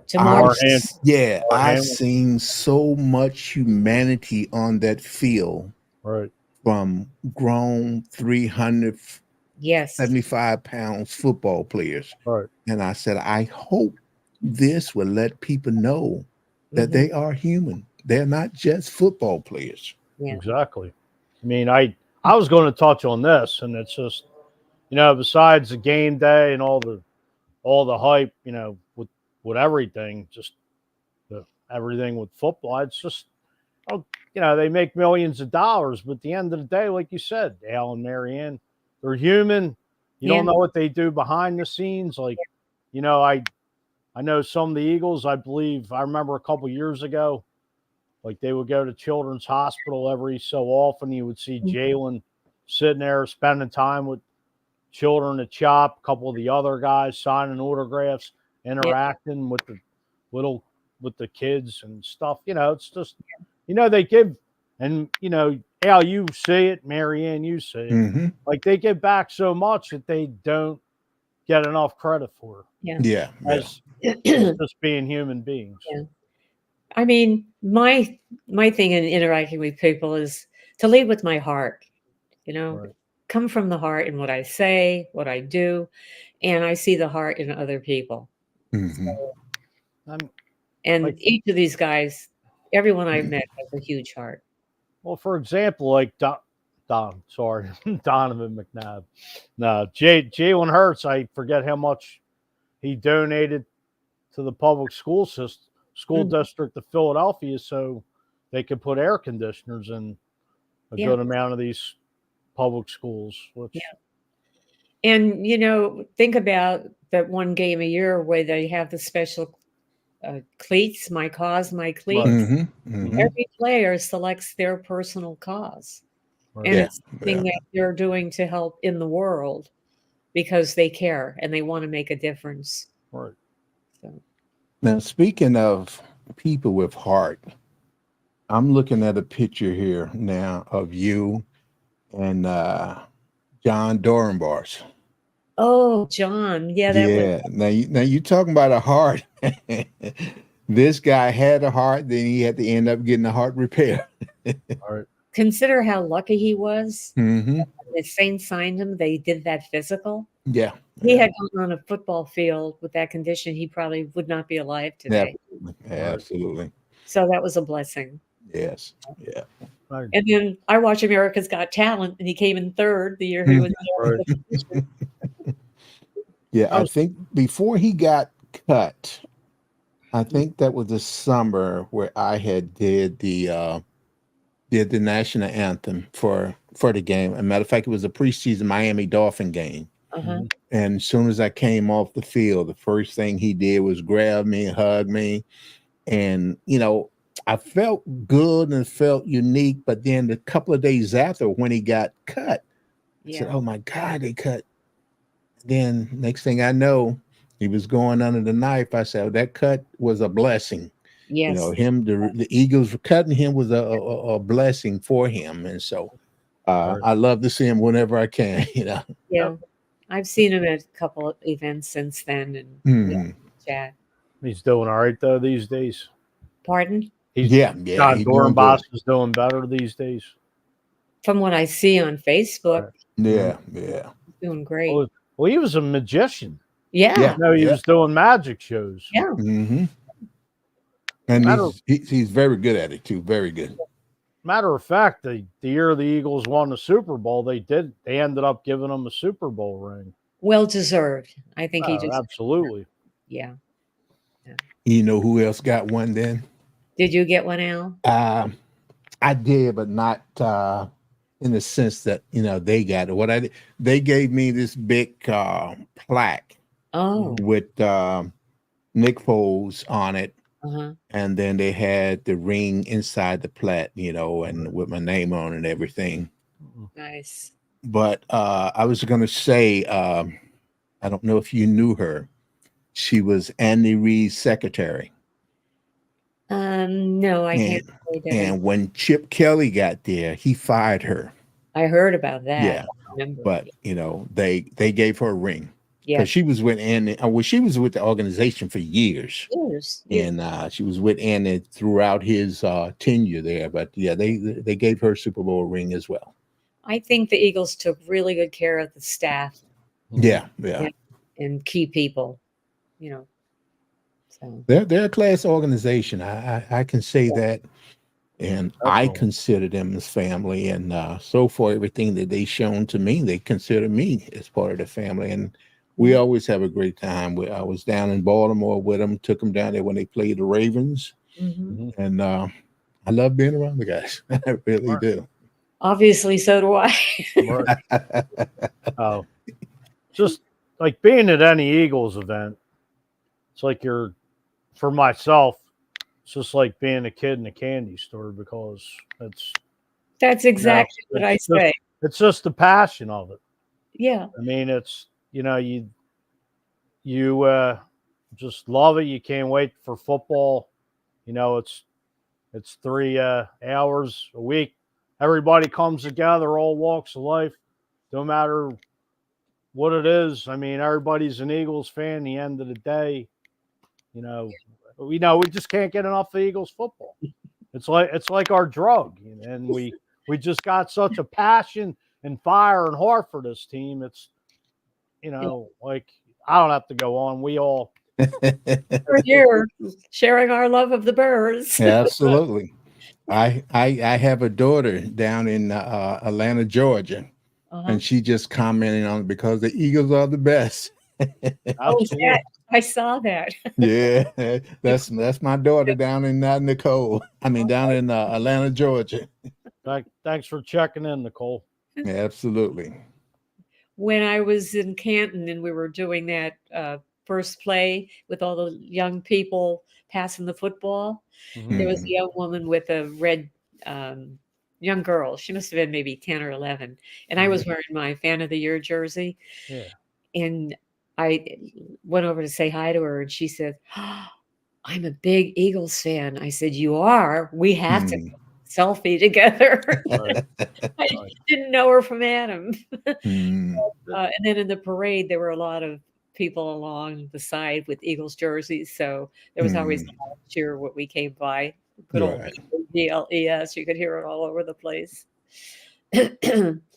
[SPEAKER 2] Jamar.
[SPEAKER 1] yeah,
[SPEAKER 3] Or
[SPEAKER 1] I
[SPEAKER 3] Hamlin.
[SPEAKER 1] seen so much humanity on that field
[SPEAKER 3] Right.
[SPEAKER 1] from grown 375
[SPEAKER 2] Yes.
[SPEAKER 1] pounds football players.
[SPEAKER 3] Right.
[SPEAKER 1] And I said, I hope this will let people know that
[SPEAKER 2] Mhm.
[SPEAKER 1] they are human. They're not just football players.
[SPEAKER 2] Yeah.
[SPEAKER 3] Exactly. I mean, I was going to touch on this, and it's just, besides the game day and all the hype, with everything, just everything with football, it's just, oh, they make millions of dollars, but at the end of the day, like you said, Al and Marianne, they're human. You
[SPEAKER 2] Yeah.
[SPEAKER 3] don't know what they do behind the scenes. Like, I know some of the Eagles. I believe I remember a couple years ago, like they would go to Children's Hospital every so often. You would see
[SPEAKER 2] Mm.
[SPEAKER 3] Jalen sitting there spending time with children at Chop, a couple of the other guys signing autographs,
[SPEAKER 2] Yeah.
[SPEAKER 3] interacting with the little with the kids and stuff. It's just they give, and Al, you see it, Marianne, you see it.
[SPEAKER 1] Mm-hmm.
[SPEAKER 3] Like they give back so much that they don't get enough credit for
[SPEAKER 2] Yeah.
[SPEAKER 1] Yeah, yeah.
[SPEAKER 3] as just being human beings.
[SPEAKER 2] Yeah. I mean, my thing in interacting with people is to lead with my heart,
[SPEAKER 3] Right.
[SPEAKER 2] come from the heart in what I say, what I do, and I see the heart in other people.
[SPEAKER 1] Mm-hmm.
[SPEAKER 3] I'm
[SPEAKER 2] And
[SPEAKER 3] like,
[SPEAKER 2] each of these guys, everyone I've met has a huge heart.
[SPEAKER 3] well, for example, like sorry, Donovan McNabb. No, Jalen Hurts. I forget how much he donated to the public school
[SPEAKER 2] Mm.
[SPEAKER 3] district of Philadelphia, so they could put air conditioners in a
[SPEAKER 2] Yeah.
[SPEAKER 3] good amount of these public schools. Which
[SPEAKER 2] Yeah. And, think about that one game a year where they have the special cleats, my cause, my cleats.
[SPEAKER 3] Right.
[SPEAKER 1] Mm-hmm. Mm-hmm.
[SPEAKER 2] Every player selects their personal cause.
[SPEAKER 3] Right.
[SPEAKER 2] And
[SPEAKER 1] Yeah,
[SPEAKER 2] it's something
[SPEAKER 1] yeah.
[SPEAKER 2] that they're doing to help in the world because they care and they want to make a difference.
[SPEAKER 3] Right.
[SPEAKER 2] So,
[SPEAKER 1] Now, speaking of people with heart, I'm looking at a picture here now of you and John Dorenbars.
[SPEAKER 2] oh, John. Yeah, that was,
[SPEAKER 1] Yeah. Now you talking about a heart. This guy had a heart, then he had to end up getting a heart repair.
[SPEAKER 3] All right.
[SPEAKER 2] consider how lucky he was.
[SPEAKER 1] Mm-hmm.
[SPEAKER 2] The Saints signed him. They did that physical.
[SPEAKER 1] Yeah.
[SPEAKER 2] He
[SPEAKER 1] Yeah.
[SPEAKER 2] had gone on a football field with that condition. He probably would not be alive today.
[SPEAKER 1] Absolutely. Absolutely.
[SPEAKER 2] So that was a blessing.
[SPEAKER 1] Yes. Yeah.
[SPEAKER 3] Right.
[SPEAKER 2] And then I watch America's Got Talent, and he came in third the year he was there.
[SPEAKER 3] Right.
[SPEAKER 1] Yeah.
[SPEAKER 3] I
[SPEAKER 1] I
[SPEAKER 3] was-
[SPEAKER 1] think before he got cut, I think that was the summer where I had did the national anthem for the game. As a matter of fact, it was a preseason Miami Dolphin game.
[SPEAKER 2] Uh-huh.
[SPEAKER 1] And as soon as I came off the field, the first thing he did was grab me, hug me. And, I felt good and felt unique. But then a couple of days after, when he got cut, I said,
[SPEAKER 2] Yeah.
[SPEAKER 1] oh my God, they cut. Then next thing I know, he was going under the knife. I said, oh, that cut was a blessing.
[SPEAKER 2] Yes.
[SPEAKER 1] The Eagles cutting him was a blessing for him. And so
[SPEAKER 3] Right.
[SPEAKER 1] I love to see him whenever I can,
[SPEAKER 2] Yeah. I've seen him at a couple of events since then and
[SPEAKER 1] Mhm.
[SPEAKER 2] chat.
[SPEAKER 3] He's doing all right though these days.
[SPEAKER 2] Pardon?
[SPEAKER 1] Yeah,
[SPEAKER 3] John
[SPEAKER 1] he's doing
[SPEAKER 3] Dorenbos
[SPEAKER 1] good.
[SPEAKER 3] is doing better these days.
[SPEAKER 2] From what I see on Facebook,
[SPEAKER 1] Yeah.
[SPEAKER 2] he's doing great.
[SPEAKER 3] Well, he was a magician.
[SPEAKER 2] Yeah.
[SPEAKER 3] No, he was doing magic shows.
[SPEAKER 2] Yeah.
[SPEAKER 1] Mm-hmm. And he's very good at it too. Very good.
[SPEAKER 3] Matter of fact, the year the Eagles won the Super Bowl, they ended up giving him a Super Bowl ring.
[SPEAKER 2] Well deserved. I think he
[SPEAKER 3] Oh,
[SPEAKER 2] just,
[SPEAKER 3] absolutely.
[SPEAKER 2] yeah.
[SPEAKER 1] You know who else got one then?
[SPEAKER 2] Did you get one, Al?
[SPEAKER 1] I did, but not in the sense that they got it. What I did, they gave me this big plaque
[SPEAKER 2] Oh,
[SPEAKER 1] with Nick Foles on it,
[SPEAKER 2] Uh-huh.
[SPEAKER 1] and then they had the ring inside the plat, and with my name on it and everything.
[SPEAKER 2] Nice.
[SPEAKER 1] But I was going to say, I don't know if you knew her. She was Andy Reid's secretary.
[SPEAKER 2] No, I can't
[SPEAKER 1] And
[SPEAKER 2] say that.
[SPEAKER 1] and when Chip Kelly got there, he fired her.
[SPEAKER 2] I heard about that.
[SPEAKER 1] Yeah,
[SPEAKER 2] I remember.
[SPEAKER 1] but they gave her a ring
[SPEAKER 2] Yeah.
[SPEAKER 1] because she was with Andy. Well, she was with the organization for years,
[SPEAKER 2] Years. Yeah.
[SPEAKER 1] and she was with Andy throughout his tenure there. But yeah, they gave her Super Bowl ring as well.
[SPEAKER 2] I think the Eagles took really good care of the staff
[SPEAKER 1] Yeah.
[SPEAKER 2] and key people, you know. So
[SPEAKER 1] They're a class organization. I can say
[SPEAKER 2] Yeah.
[SPEAKER 1] that, and I
[SPEAKER 3] Definitely.
[SPEAKER 1] consider them as family. And so far, everything that they've shown to me, they consider me as part of the family. And we
[SPEAKER 2] Mhm.
[SPEAKER 1] always have a great time. I was down in Baltimore with them, took them down there when they played the Ravens,
[SPEAKER 2] Mhm.
[SPEAKER 3] Mhm.
[SPEAKER 1] and I love being around the guys. I really
[SPEAKER 3] Right.
[SPEAKER 1] do.
[SPEAKER 2] Obviously, so do I.
[SPEAKER 3] Right. Oh, just like being at any Eagles event, it's like for myself, it's just like being a kid in a candy store because it's
[SPEAKER 2] That's
[SPEAKER 3] you know
[SPEAKER 2] exactly what I say.
[SPEAKER 3] it's just the passion of it.
[SPEAKER 2] Yeah.
[SPEAKER 3] I mean, it's you just love it. You can't wait for football. It's 3 hours a week. Everybody comes together, all walks of life, no matter what it is. I mean, everybody's an Eagles fan. At the end of the day, you know, we just can't get enough of Eagles football. It's like our drug, and we just got such a passion and fire and heart for this team. It's like I don't have to go on. We all
[SPEAKER 2] We're here sharing our love of the birds.
[SPEAKER 1] Absolutely. I have a daughter down in Atlanta, Georgia,
[SPEAKER 2] Uh-huh.
[SPEAKER 1] and she just commented on it because the Eagles are the best.
[SPEAKER 2] Oh,
[SPEAKER 3] absolutely.
[SPEAKER 2] that I saw that.
[SPEAKER 1] Yeah, that's my daughter down in Nicole. I mean, down in Atlanta, Georgia.
[SPEAKER 3] Thanks for checking in, Nicole.
[SPEAKER 1] Absolutely.
[SPEAKER 2] When I was in Canton and we were doing that first play with all the young people passing the football,
[SPEAKER 3] Mhm.
[SPEAKER 2] there was a
[SPEAKER 1] Mhm.
[SPEAKER 2] young woman with a red young girl. She must have been maybe 10 or 11. And I was wearing my Fan of the Year jersey.
[SPEAKER 3] Yeah.
[SPEAKER 2] And I went over to say hi to her, and she said, "Oh, I'm a big Eagles fan." I said, "You are? We have to
[SPEAKER 1] Mhm.
[SPEAKER 2] selfie together."
[SPEAKER 3] Right.
[SPEAKER 2] I
[SPEAKER 3] Right.
[SPEAKER 2] didn't know her from Adam.
[SPEAKER 1] Mhm.
[SPEAKER 2] And then in the parade, there were a lot of people along the side with Eagles jerseys, so there was always
[SPEAKER 1] Mhm.
[SPEAKER 2] a loud cheer when we came by. Good old
[SPEAKER 1] Right.
[SPEAKER 2] BLES, you could hear it all over the place.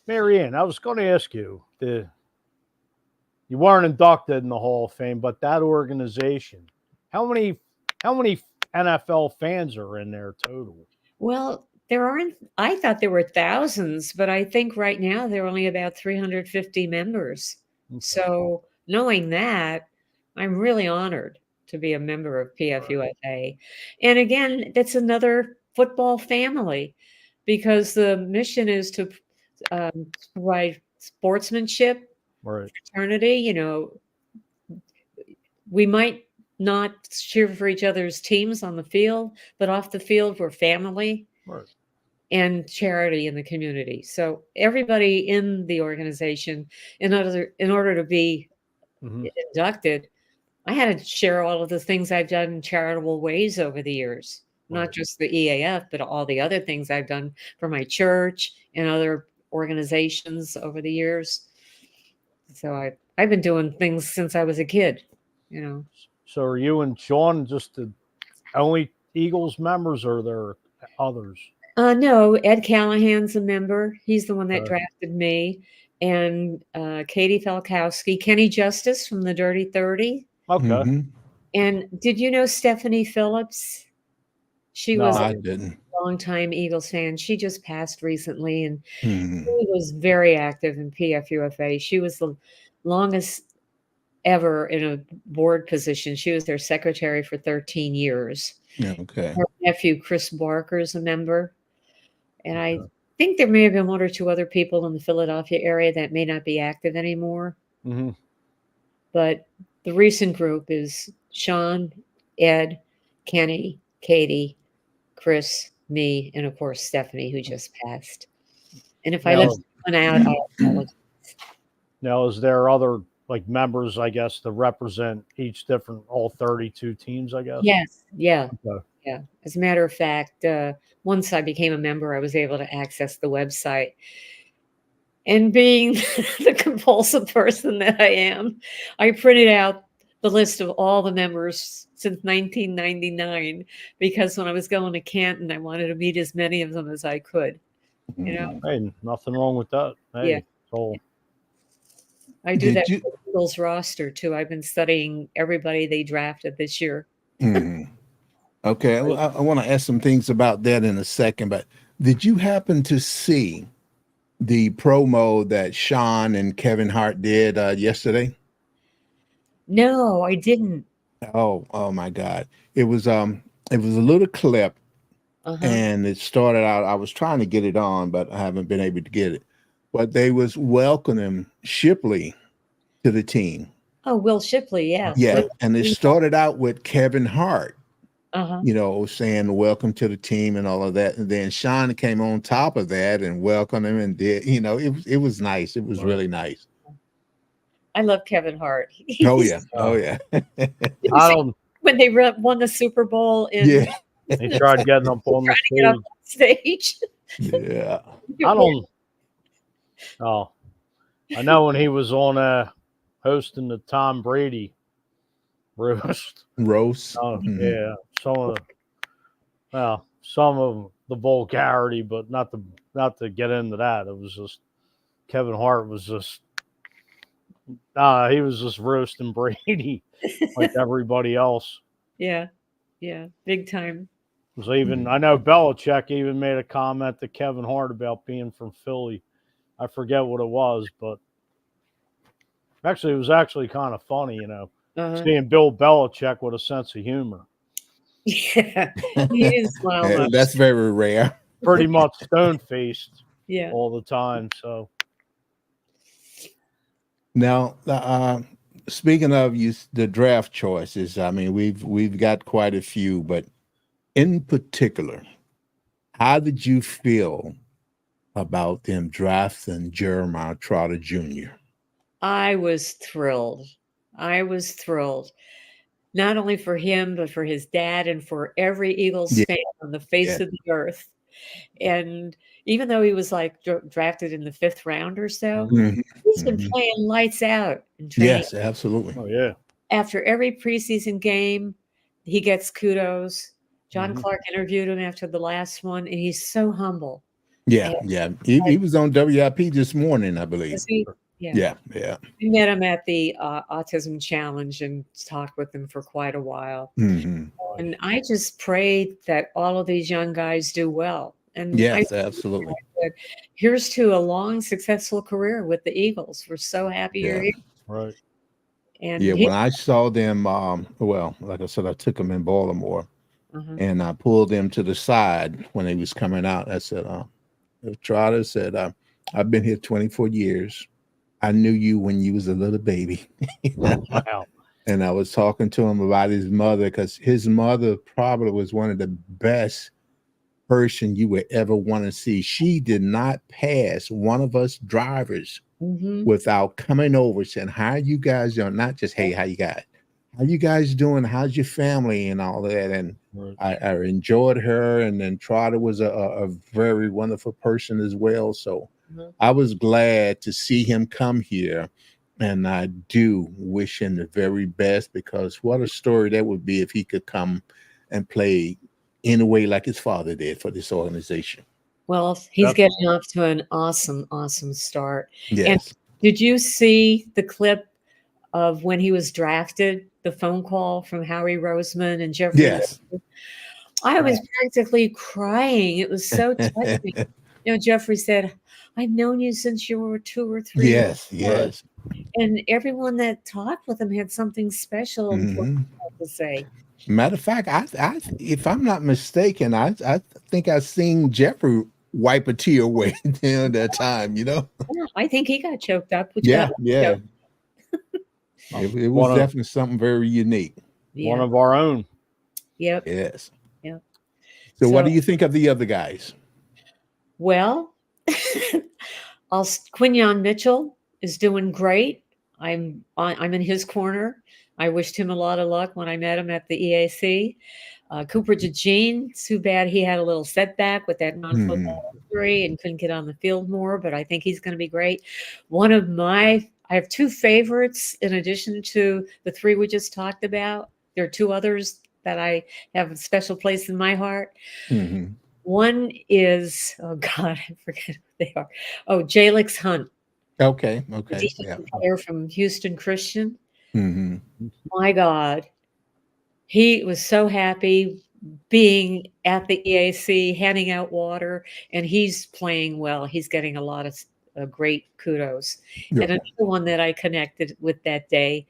[SPEAKER 3] Marianne, I was going to ask you, you weren't inducted in the Hall of Fame, but that organization, how many how many NFL fans are in there total?
[SPEAKER 2] Well, there aren't I thought there were thousands, but I think right now there are only about 350 members.
[SPEAKER 3] Okay.
[SPEAKER 2] So, knowing that, I'm really honored to be a member of PFUFA. And again, that's another football family because the mission is to provide sportsmanship,
[SPEAKER 3] Right.
[SPEAKER 2] fraternity. We might not cheer for each other's teams on the field, but off the field, we're family
[SPEAKER 3] Right.
[SPEAKER 2] and charity in the community. So everybody in the organization, in order to be
[SPEAKER 3] Hmm.
[SPEAKER 2] inducted, I had to share all of the things I've done in charitable ways over the years, not
[SPEAKER 3] Right.
[SPEAKER 2] just the EAF, but all the other things I've done for my church and other organizations over the years. So I've been doing things since I was a kid, you know.
[SPEAKER 3] So are you and Shaun just the only Eagles members, or are there others?
[SPEAKER 2] No, Ed Callahan's a member. He's the one that
[SPEAKER 3] Uh,
[SPEAKER 2] drafted me, and Katie Falkowski, Kenny Justice from the Dirty 30.
[SPEAKER 3] okay.
[SPEAKER 1] Mhm.
[SPEAKER 2] And did you know Stephanie Phillips? She
[SPEAKER 3] No,
[SPEAKER 2] was
[SPEAKER 3] I
[SPEAKER 1] I
[SPEAKER 3] didn't.
[SPEAKER 1] didn't.
[SPEAKER 2] a longtime Eagles fan. She just passed recently, and
[SPEAKER 1] Mhm.
[SPEAKER 2] she was very active in PFUFA. She was the longest ever in a board position. She was their secretary for 13 years.
[SPEAKER 1] Okay.
[SPEAKER 2] Her nephew, Chris Barker, is a member. And I
[SPEAKER 3] Okay.
[SPEAKER 2] think there may have been one or two other people in the Philadelphia area that may not be active anymore,
[SPEAKER 3] Hmm.
[SPEAKER 2] but the recent group is Shaun, Ed, Kenny, Katie, Chris, me, and of course Stephanie, who just passed. And if I left someone out, I apologize.
[SPEAKER 3] Now, is there other like members, I guess, to represent each different all 32 teams? I guess.
[SPEAKER 2] Yes, yeah,
[SPEAKER 3] Okay.
[SPEAKER 2] yeah. As a matter of fact, once I became a member, I was able to access the website. And being the compulsive person that I am, I printed out the list of all the members since 1999 because when I was going to Canton, I wanted to meet as many of them as I could. You know,
[SPEAKER 3] Hey, nothing wrong with that. Hey,
[SPEAKER 2] Yeah.
[SPEAKER 3] so
[SPEAKER 2] I do
[SPEAKER 1] Did
[SPEAKER 2] that
[SPEAKER 1] you-
[SPEAKER 2] for the Eagles roster too. I've been studying everybody they drafted this year.
[SPEAKER 1] Mhm. Okay, I want to ask some things about that in a second, but did you happen to see the promo that Shaun and Kevin Hart did yesterday?
[SPEAKER 2] No, I didn't.
[SPEAKER 1] Oh my God. It was a little clip,
[SPEAKER 2] Uh-huh.
[SPEAKER 1] and it started out, I was trying to get it on, but I haven't been able to get it. But they was welcoming Shipley to the team.
[SPEAKER 2] Oh, Will Shipley, yeah.
[SPEAKER 1] Yeah, and it started out with Kevin Hart,
[SPEAKER 2] Uh-huh.
[SPEAKER 1] saying welcome to the team and all of that. And then Shaun came on top of that and welcomed him and did, it was nice. It was really nice.
[SPEAKER 2] I love Kevin Hart.
[SPEAKER 1] Oh yeah. Oh yeah.
[SPEAKER 3] I don't.
[SPEAKER 2] When they won the Super Bowl in
[SPEAKER 1] Yeah.
[SPEAKER 3] He tried getting up on the
[SPEAKER 2] get up
[SPEAKER 3] stage.
[SPEAKER 2] on stage.
[SPEAKER 1] Yeah.
[SPEAKER 3] I don't. Oh, I know when he was on hosting the Tom Brady roast.
[SPEAKER 1] Roast.
[SPEAKER 3] Oh
[SPEAKER 1] Mhm.
[SPEAKER 3] yeah, some of the vulgarity, but not to get into that. It was just Kevin Hart was just he was just roasting Brady like everybody else.
[SPEAKER 2] Yeah. Yeah. Big time.
[SPEAKER 3] It was even I know Belichick even made a comment to Kevin Hart about being from Philly. I forget what it was, but actually it was actually kind of funny,
[SPEAKER 2] Uh-huh.
[SPEAKER 3] seeing Bill Belichick with a sense of humor.
[SPEAKER 2] Yeah. He is smile.
[SPEAKER 1] That's very rare.
[SPEAKER 3] Pretty much stone faced
[SPEAKER 2] Yeah.
[SPEAKER 3] all the time. So
[SPEAKER 1] Now, speaking of the draft choices, I mean, we've got quite a few, but in particular, how did you feel about them drafting Jeremiah Trotter Jr.?
[SPEAKER 2] I was thrilled. Not only for him, but for his dad and for every Eagles
[SPEAKER 1] Yeah.
[SPEAKER 2] fan on the face
[SPEAKER 1] Yeah.
[SPEAKER 2] of the earth. And even though he was like drafted in the 5th round or so,
[SPEAKER 1] Mhm.
[SPEAKER 2] he's been
[SPEAKER 1] Mhm.
[SPEAKER 2] playing lights out in training.
[SPEAKER 1] Yes, absolutely.
[SPEAKER 3] oh yeah.
[SPEAKER 2] After every preseason game, he gets kudos. John
[SPEAKER 3] Mhm.
[SPEAKER 2] Clark interviewed him after the last one, and he's so humble.
[SPEAKER 1] Yeah,
[SPEAKER 2] And
[SPEAKER 1] yeah. He was on WIP this morning, I believe.
[SPEAKER 2] was he? Yeah.
[SPEAKER 1] Yeah, yeah.
[SPEAKER 2] We met him at the Autism Challenge and talked with him for quite a while.
[SPEAKER 1] Mhm.
[SPEAKER 2] And I just prayed that all of these young guys do well. And
[SPEAKER 1] Yes, absolutely.
[SPEAKER 2] here's to a long, successful career with the Eagles. We're so happy you're here.
[SPEAKER 3] Right.
[SPEAKER 2] And
[SPEAKER 1] Yeah,
[SPEAKER 2] he-
[SPEAKER 1] when I saw them, well, like I said, I took them in Baltimore,
[SPEAKER 2] Uh-huh.
[SPEAKER 1] and I pulled them to the side when they was coming out. I said, Trotter said, I've been here 24 years. I knew you when you was a little baby.
[SPEAKER 3] Wow.
[SPEAKER 1] And I was talking to him about his mother, because his mother probably was one of the best person you would ever want to see. She did not pass one of us drivers
[SPEAKER 2] Mhm.
[SPEAKER 1] without coming over saying, how you guys doing? Not just, hey, how you guys doing? How's your family and all that? And
[SPEAKER 3] Right.
[SPEAKER 1] I enjoyed her. And then Trotter was a very wonderful person as well. So
[SPEAKER 2] Mhm.
[SPEAKER 1] I was glad to see him come here. And I do wish him the very best, because what a story that would be if he could come and play in a way like his father did for this organization.
[SPEAKER 2] Well, he's
[SPEAKER 3] Yep.
[SPEAKER 2] getting off to an awesome, awesome start.
[SPEAKER 1] Yes.
[SPEAKER 2] Did you see the clip of when he was drafted, the phone call from Howie Roseman and Jeffrey?
[SPEAKER 1] Yes.
[SPEAKER 2] I was practically crying. It was so touching. Jeffrey said, I've known you since you were 2 or 3
[SPEAKER 1] Yes.
[SPEAKER 2] years old."
[SPEAKER 1] Yes.
[SPEAKER 2] And everyone that talked with him had something special and important to say.
[SPEAKER 1] Matter of fact, I if I'm not mistaken, I think I seen Jeffrey wipe a tear away that time.
[SPEAKER 2] Yeah, I think he got choked up. Which
[SPEAKER 1] Yeah,
[SPEAKER 2] got
[SPEAKER 1] yeah. It was definitely something very unique.
[SPEAKER 3] One of our own.
[SPEAKER 2] Yep.
[SPEAKER 1] Yes.
[SPEAKER 2] Yep.
[SPEAKER 1] So what do you think of the other guys?
[SPEAKER 2] Well, Quinyon Mitchell is doing great. I'm in his corner. I wished him a lot of luck when I met him at the EAC. Cooper DeJean, too bad he had a little setback with that non-football injury and couldn't get on the field more, but I think he's going to be great. I have two favorites in addition to the three we just talked about. There are two others that I have a special place in my heart.
[SPEAKER 1] Mm-hmm.
[SPEAKER 2] One is, oh God, I forget who they are. Oh, Jalix Hunt.
[SPEAKER 1] Okay.
[SPEAKER 2] Defensive player from Houston Christian.
[SPEAKER 1] Mm-hmm.
[SPEAKER 2] My God, he was so happy being at the EAC, handing out water, and he's playing well. He's getting a lot of great kudos.
[SPEAKER 1] Yeah.
[SPEAKER 2] And another one that I connected with that day,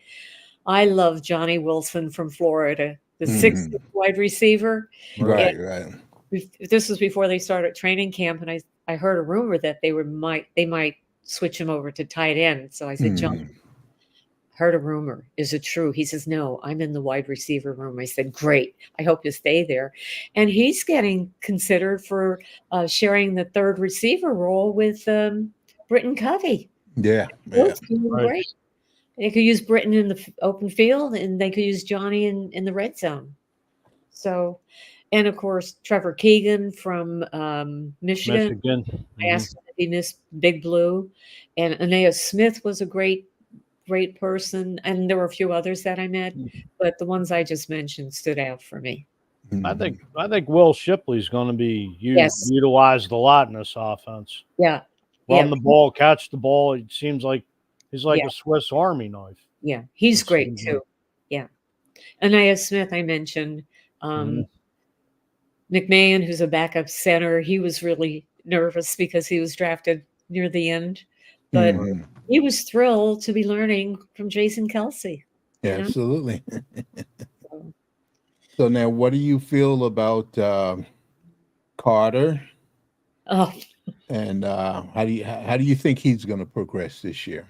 [SPEAKER 2] I love Johnny Wilson from Florida, the 6'6" wide receiver.
[SPEAKER 1] Right.
[SPEAKER 2] This was before they started training camp, and I heard a rumor that they might switch him over to tight end. So I said, John, heard a rumor. Is it true? He says, no, I'm in the wide receiver room. I said, great. I hope you stay there. And he's getting considered for sharing the third receiver role with Britton Covey.
[SPEAKER 1] Yeah.
[SPEAKER 2] Both doing great. They could use Britton in the open field, and they could use Johnny in the red zone. So, and of course, Trevor Keegan from Michigan. I asked him if he missed Big Blue. And Anea Smith was a great person. And there were a few others that I met, but the ones I just mentioned stood out for me.
[SPEAKER 3] I think Will Shipley's going to be utilized a lot in this offense.
[SPEAKER 2] Yeah.
[SPEAKER 3] Run the ball, catch the ball. It seems like he's like a Swiss Army knife.
[SPEAKER 2] Yeah, he's great too. Yeah. Anea Smith, I mentioned. McMahon, who's a backup center, he was really nervous because he was drafted near the end. But he was thrilled to be learning from Jason Kelsey.
[SPEAKER 1] Absolutely. So now, what do you feel about Carter?
[SPEAKER 2] Oh,
[SPEAKER 1] and how do you think he's going to progress this year?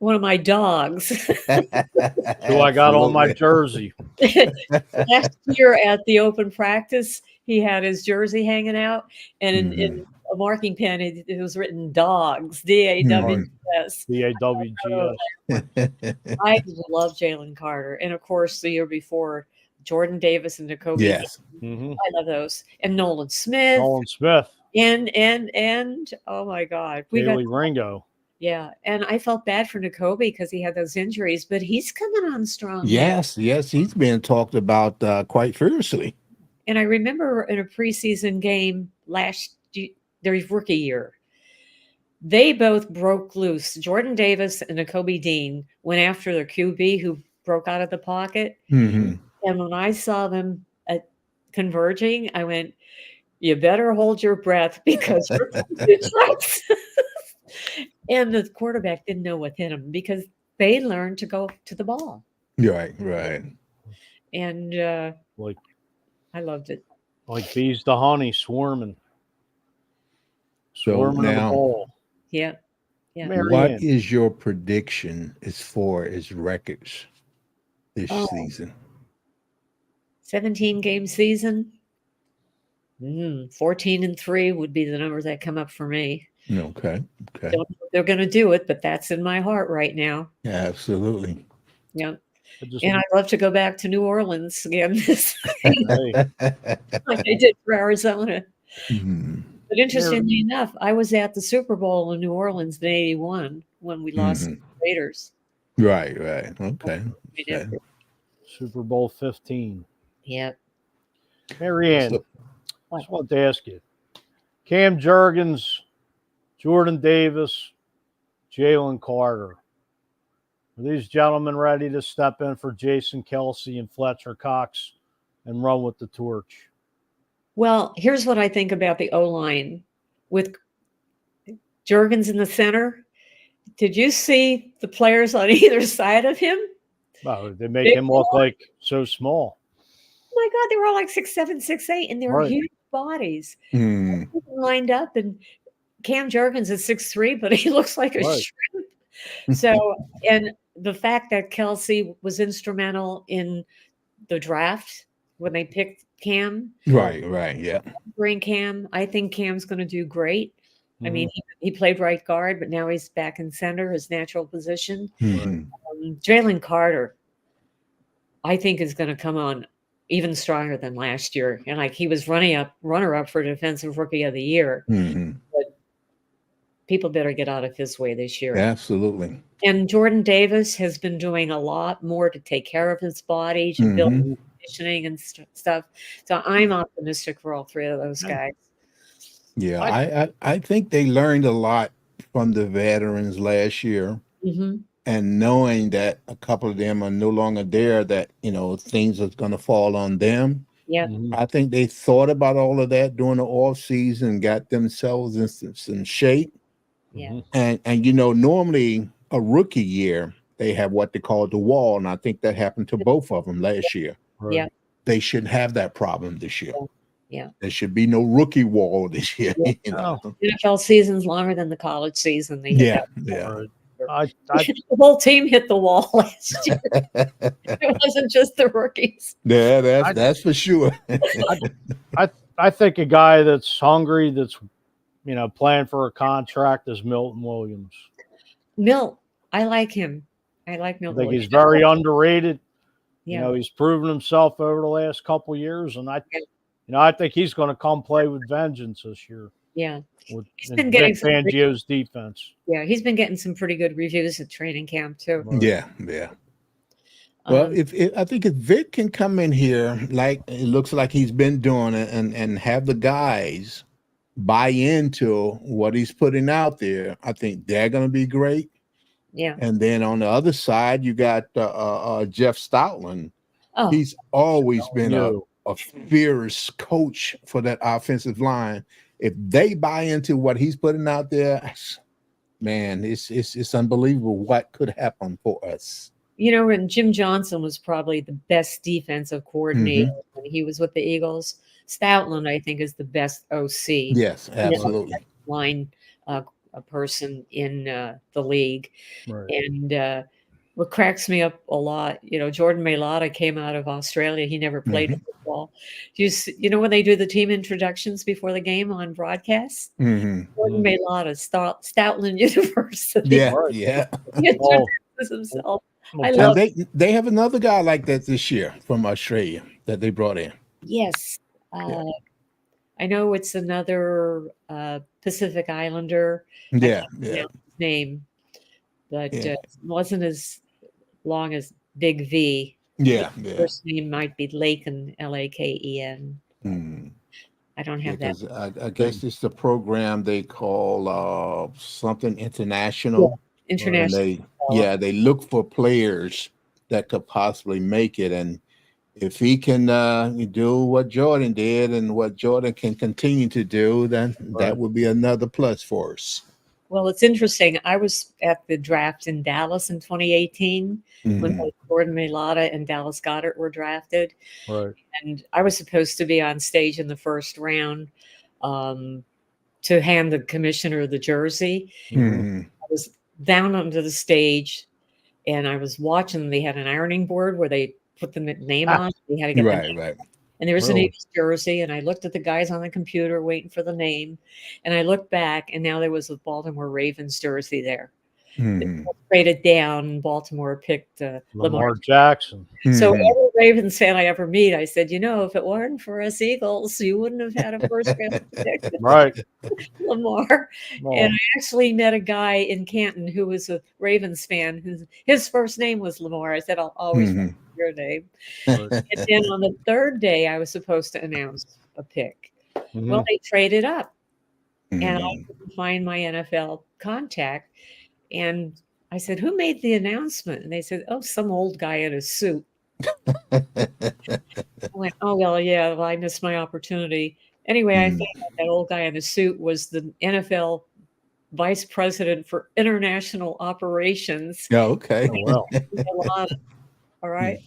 [SPEAKER 2] One of my dogs.
[SPEAKER 3] Who I got on my jersey.
[SPEAKER 2] Last year at the open practice, he had his jersey hanging out, and in a marking pen, it was written "Dogs," DAWGS.
[SPEAKER 3] DAWGS.
[SPEAKER 2] I love Jalen Carter, and of course, the year before, Jordan Davis and Nakobe.
[SPEAKER 1] Yes,
[SPEAKER 2] I love those, and Nolan Smith. And oh my God, we got
[SPEAKER 3] Ringo.
[SPEAKER 2] Yeah, and I felt bad for Nakobe because he had those injuries, but he's coming on strong.
[SPEAKER 1] Yes, he's being talked about quite fiercely.
[SPEAKER 2] And I remember in a preseason game their rookie year, they both broke loose. Jordan Davis and Nakobe Dean went after their QB who broke out of the pocket. And when I saw them converging, I went, "You better hold your breath because you're And the quarterback didn't know what hit him because they learned to go to the ball.
[SPEAKER 1] Right.
[SPEAKER 2] And I loved it.
[SPEAKER 3] Like bees to honey, swarming
[SPEAKER 1] now,
[SPEAKER 3] the ball.
[SPEAKER 2] Yeah.
[SPEAKER 3] Marianne.
[SPEAKER 1] What is your prediction as far as records this season?
[SPEAKER 2] 17-game season. 14-3 would be the numbers that come up for me.
[SPEAKER 1] Okay.
[SPEAKER 2] Don't know if they're going to do it, but that's in my heart right now.
[SPEAKER 1] Yeah, absolutely.
[SPEAKER 2] Yeah. And I'd love to go back to New Orleans again this like I did for Arizona. But interestingly enough, I was at the Super Bowl in New Orleans in '81 when we lost to the Raiders.
[SPEAKER 1] Right. Okay.
[SPEAKER 3] Super Bowl 15.
[SPEAKER 2] Yep.
[SPEAKER 3] Marianne, I just want to ask you. Cam Jurgens, Jordan Davis, Jalen Carter. Are these gentlemen ready to step in for Jason Kelsey and Fletcher Cox and run with the torch?
[SPEAKER 2] Well, here's what I think about the O-line. With Jurgens in the center, did you see the players on either side of him?
[SPEAKER 3] Wow, they make him look like so small.
[SPEAKER 2] Oh my God, they were all like 6'7", 6'8", and they were huge bodies. Lined up, and Cam Jurgens is 6'3", but he looks like a shrimp. So, and the fact that Kelsey was instrumental in the draft when they picked Cam,
[SPEAKER 1] Right, yeah.
[SPEAKER 2] bring Cam. I think Cam's going to do great. I mean, he played right guard, but now he's back in center, his natural position.
[SPEAKER 1] Mhm.
[SPEAKER 2] Jalen Carter, I think, is going to come on even stronger than last year. And like he was runner up for Defensive Rookie of the Year.
[SPEAKER 1] Mhm.
[SPEAKER 2] But people better get out of his way this year.
[SPEAKER 1] Absolutely.
[SPEAKER 2] And Jordan Davis has been doing a lot more to take care of his body, to build conditioning and stuff. So I'm optimistic for all three of those guys.
[SPEAKER 1] Yeah, I think they learned a lot from the veterans last year.
[SPEAKER 2] Mm-hmm.
[SPEAKER 1] And knowing that a couple of them are no longer there, that things are going to fall on them.
[SPEAKER 2] Yeah.
[SPEAKER 1] I think they thought about all of that during the off season, got themselves in some shape.
[SPEAKER 2] Yeah.
[SPEAKER 1] And normally a rookie year they have what they call the wall, and I think that happened to both of them last year.
[SPEAKER 3] Right.
[SPEAKER 2] Yeah.
[SPEAKER 1] They shouldn't have that problem this year.
[SPEAKER 2] Yeah.
[SPEAKER 1] There should be no rookie wall this year.
[SPEAKER 2] Yeah. NFL season's longer than the college season.
[SPEAKER 1] Yeah.
[SPEAKER 3] Right.
[SPEAKER 2] The whole team hit the wall last year. It wasn't just the rookies.
[SPEAKER 1] Yeah, that's for sure.
[SPEAKER 3] I think a guy that's hungry, that's playing for a contract, is Milton Williams.
[SPEAKER 2] Milt, I like him. I like Milt.
[SPEAKER 3] I think he's very underrated.
[SPEAKER 2] Yeah.
[SPEAKER 3] He's proven himself over the last couple of years, and I think he's going to come play with vengeance this year.
[SPEAKER 2] Yeah.
[SPEAKER 3] He's been getting Fangio's defense.
[SPEAKER 2] Yeah, he's been getting some pretty good reviews at training camp too.
[SPEAKER 3] Right.
[SPEAKER 1] Yeah. Well, I think if Vic can come in here, like it looks like he's been doing it, and have the guys buy into what he's putting out there, I think they're going to be great.
[SPEAKER 2] Yeah.
[SPEAKER 1] And then on the other side, you got Jeff Stoutland.
[SPEAKER 2] Oh.
[SPEAKER 1] He's always been a fierce coach for that offensive line. If they buy into what he's putting out there, man, it's unbelievable what could happen for us.
[SPEAKER 2] And Jim Johnson was probably the best defensive coordinator when he was with the Eagles. Stoutland, I think, is the best OC.
[SPEAKER 1] Yes, absolutely.
[SPEAKER 2] Line a person in the league.
[SPEAKER 3] Right.
[SPEAKER 2] And what cracks me up a lot, Jordan Mailata came out of Australia. He never played football. When they do the team introductions before the game on broadcast, Jordan Mailata, Stoutland University.
[SPEAKER 1] Yeah.
[SPEAKER 2] He introduces himself.
[SPEAKER 1] They have another guy like that this year from Australia that they brought in.
[SPEAKER 2] Yes. I know it's another Pacific Islander.
[SPEAKER 1] Yeah.
[SPEAKER 2] His name, but it wasn't as long as Big V.
[SPEAKER 1] Yeah.
[SPEAKER 2] First name might be Laken, Laken. I don't have that.
[SPEAKER 1] I guess it's the program they call something international.
[SPEAKER 2] Yeah, international.
[SPEAKER 1] And they look for players that could possibly make it. And if he can do what Jordan did and what Jordan can continue to do, then that would be another plus for us.
[SPEAKER 2] Well, it's interesting. I was at the draft in Dallas in 2018 when both Jordan Mailata and Dallas Goedert were drafted.
[SPEAKER 3] Right.
[SPEAKER 2] And I was supposed to be on stage in the first round to hand the commissioner the jersey. I was down onto the stage, and I was watching. They had an ironing board where they put the name on. They had to get the name.
[SPEAKER 1] Right.
[SPEAKER 2] And there was an Eagles jersey, and I looked at the guys on the computer waiting for the name, and I looked back, and now there was a Baltimore Ravens jersey there. They traded down, and Baltimore picked
[SPEAKER 3] Lamar Jackson.
[SPEAKER 2] So every Ravens fan I ever meet, I said, if it weren't for us Eagles, you wouldn't have had a first round pick.
[SPEAKER 3] Right.
[SPEAKER 2] Lamar. And I actually met a guy in Canton who was a Ravens fan. His first name was Lamar. I said, I'll always remember your name. And then on the third day, I was supposed to announce a pick. Well, they traded up, and I couldn't find my NFL contact. And I said, who made the announcement? And they said, some old guy in a suit. I went, I missed my opportunity. Anyway, I found out that old guy in the suit was the NFL vice president for international operations.
[SPEAKER 1] Yeah, okay.
[SPEAKER 3] Oh,
[SPEAKER 2] wow. All right.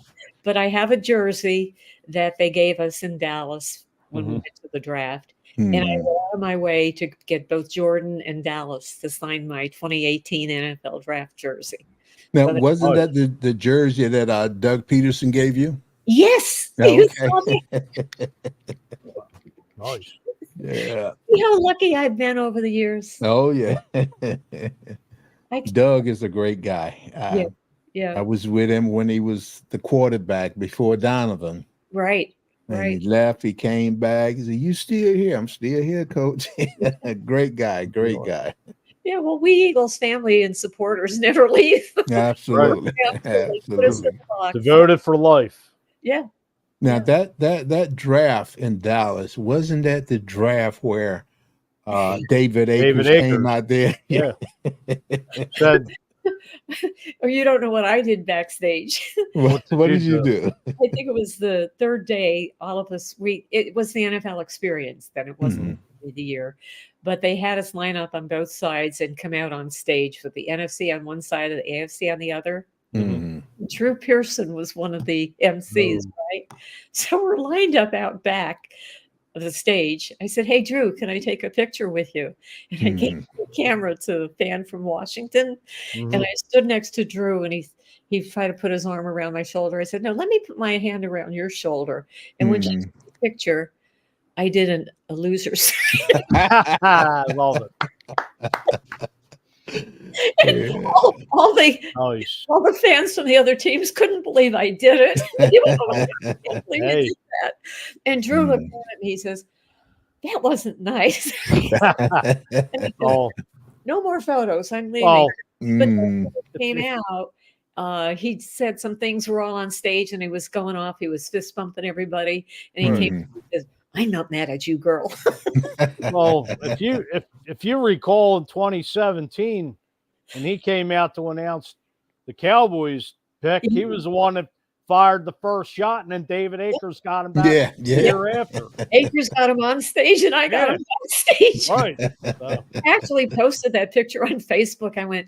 [SPEAKER 2] But I have a jersey that they gave us in Dallas when we went to the draft. And I went out of my way to get both Jordan and Dallas to sign my 2018 NFL draft jersey.
[SPEAKER 1] Now,
[SPEAKER 2] So
[SPEAKER 1] wasn't that the jersey that Doug Peterson gave you?
[SPEAKER 2] yes,
[SPEAKER 1] Oh,
[SPEAKER 2] you saw me.
[SPEAKER 3] Nice.
[SPEAKER 1] Yeah.
[SPEAKER 2] See how lucky I've been over the years.
[SPEAKER 1] Oh, yeah.
[SPEAKER 2] I,
[SPEAKER 1] Doug is a great guy.
[SPEAKER 2] yeah,
[SPEAKER 1] I
[SPEAKER 2] yeah,
[SPEAKER 1] was with him when he was the quarterback before Donovan.
[SPEAKER 2] right,
[SPEAKER 1] And
[SPEAKER 2] right.
[SPEAKER 1] he left. He came back. He said, "You still here? I'm still here, coach." Great guy. Great guy.
[SPEAKER 2] Yeah, well, we Eagles family and supporters never leave.
[SPEAKER 1] Absolutely.
[SPEAKER 2] Absolutely. Put us in
[SPEAKER 1] Absolutely.
[SPEAKER 2] the box.
[SPEAKER 3] Devoted for life.
[SPEAKER 2] Yeah.
[SPEAKER 1] Now
[SPEAKER 2] Yeah.
[SPEAKER 1] that draft in Dallas, wasn't that the draft where David Akers came out there?
[SPEAKER 3] Yeah. Said,
[SPEAKER 2] Or you don't know what I did backstage.
[SPEAKER 1] What did you do?
[SPEAKER 2] I think it was the third day. All of us, it was the NFL experience. Then it wasn't the year, but they had us line up on both sides and come out on stage with the NFC on one side and the AFC on the other.
[SPEAKER 1] Mhm.
[SPEAKER 2] Drew Pearson was one of the MCs, right? So we're lined up out back of the stage. I said, "Hey, Drew, can I take a picture with you?" And I gave the camera to the fan from Washington, and I stood next to Drew, and he tried to put his arm around my shoulder. I said, "No, let me put my hand around your shoulder." And when she took the picture, I did a loser's.
[SPEAKER 3] I love it.
[SPEAKER 2] And all the fans from the other teams couldn't believe I did it. I can't believe you did that. And Drew looked at me. He says, "That wasn't nice."
[SPEAKER 3] Oh,
[SPEAKER 2] no more photos. I'm leaving.
[SPEAKER 3] well,
[SPEAKER 2] But then when it came out, he said some things were all on stage, and he was going off. He was fist bumping everybody, and he came and says, "I'm not mad at you, girl."
[SPEAKER 3] well, if you recall in 2017, when he came out to announce the Cowboys pick, he was the one that fired the first shot, and then David Akers got him back the year after.
[SPEAKER 2] Akers got him on stage, and I got him on stage.
[SPEAKER 3] Right.
[SPEAKER 2] I actually posted that picture on Facebook. I went,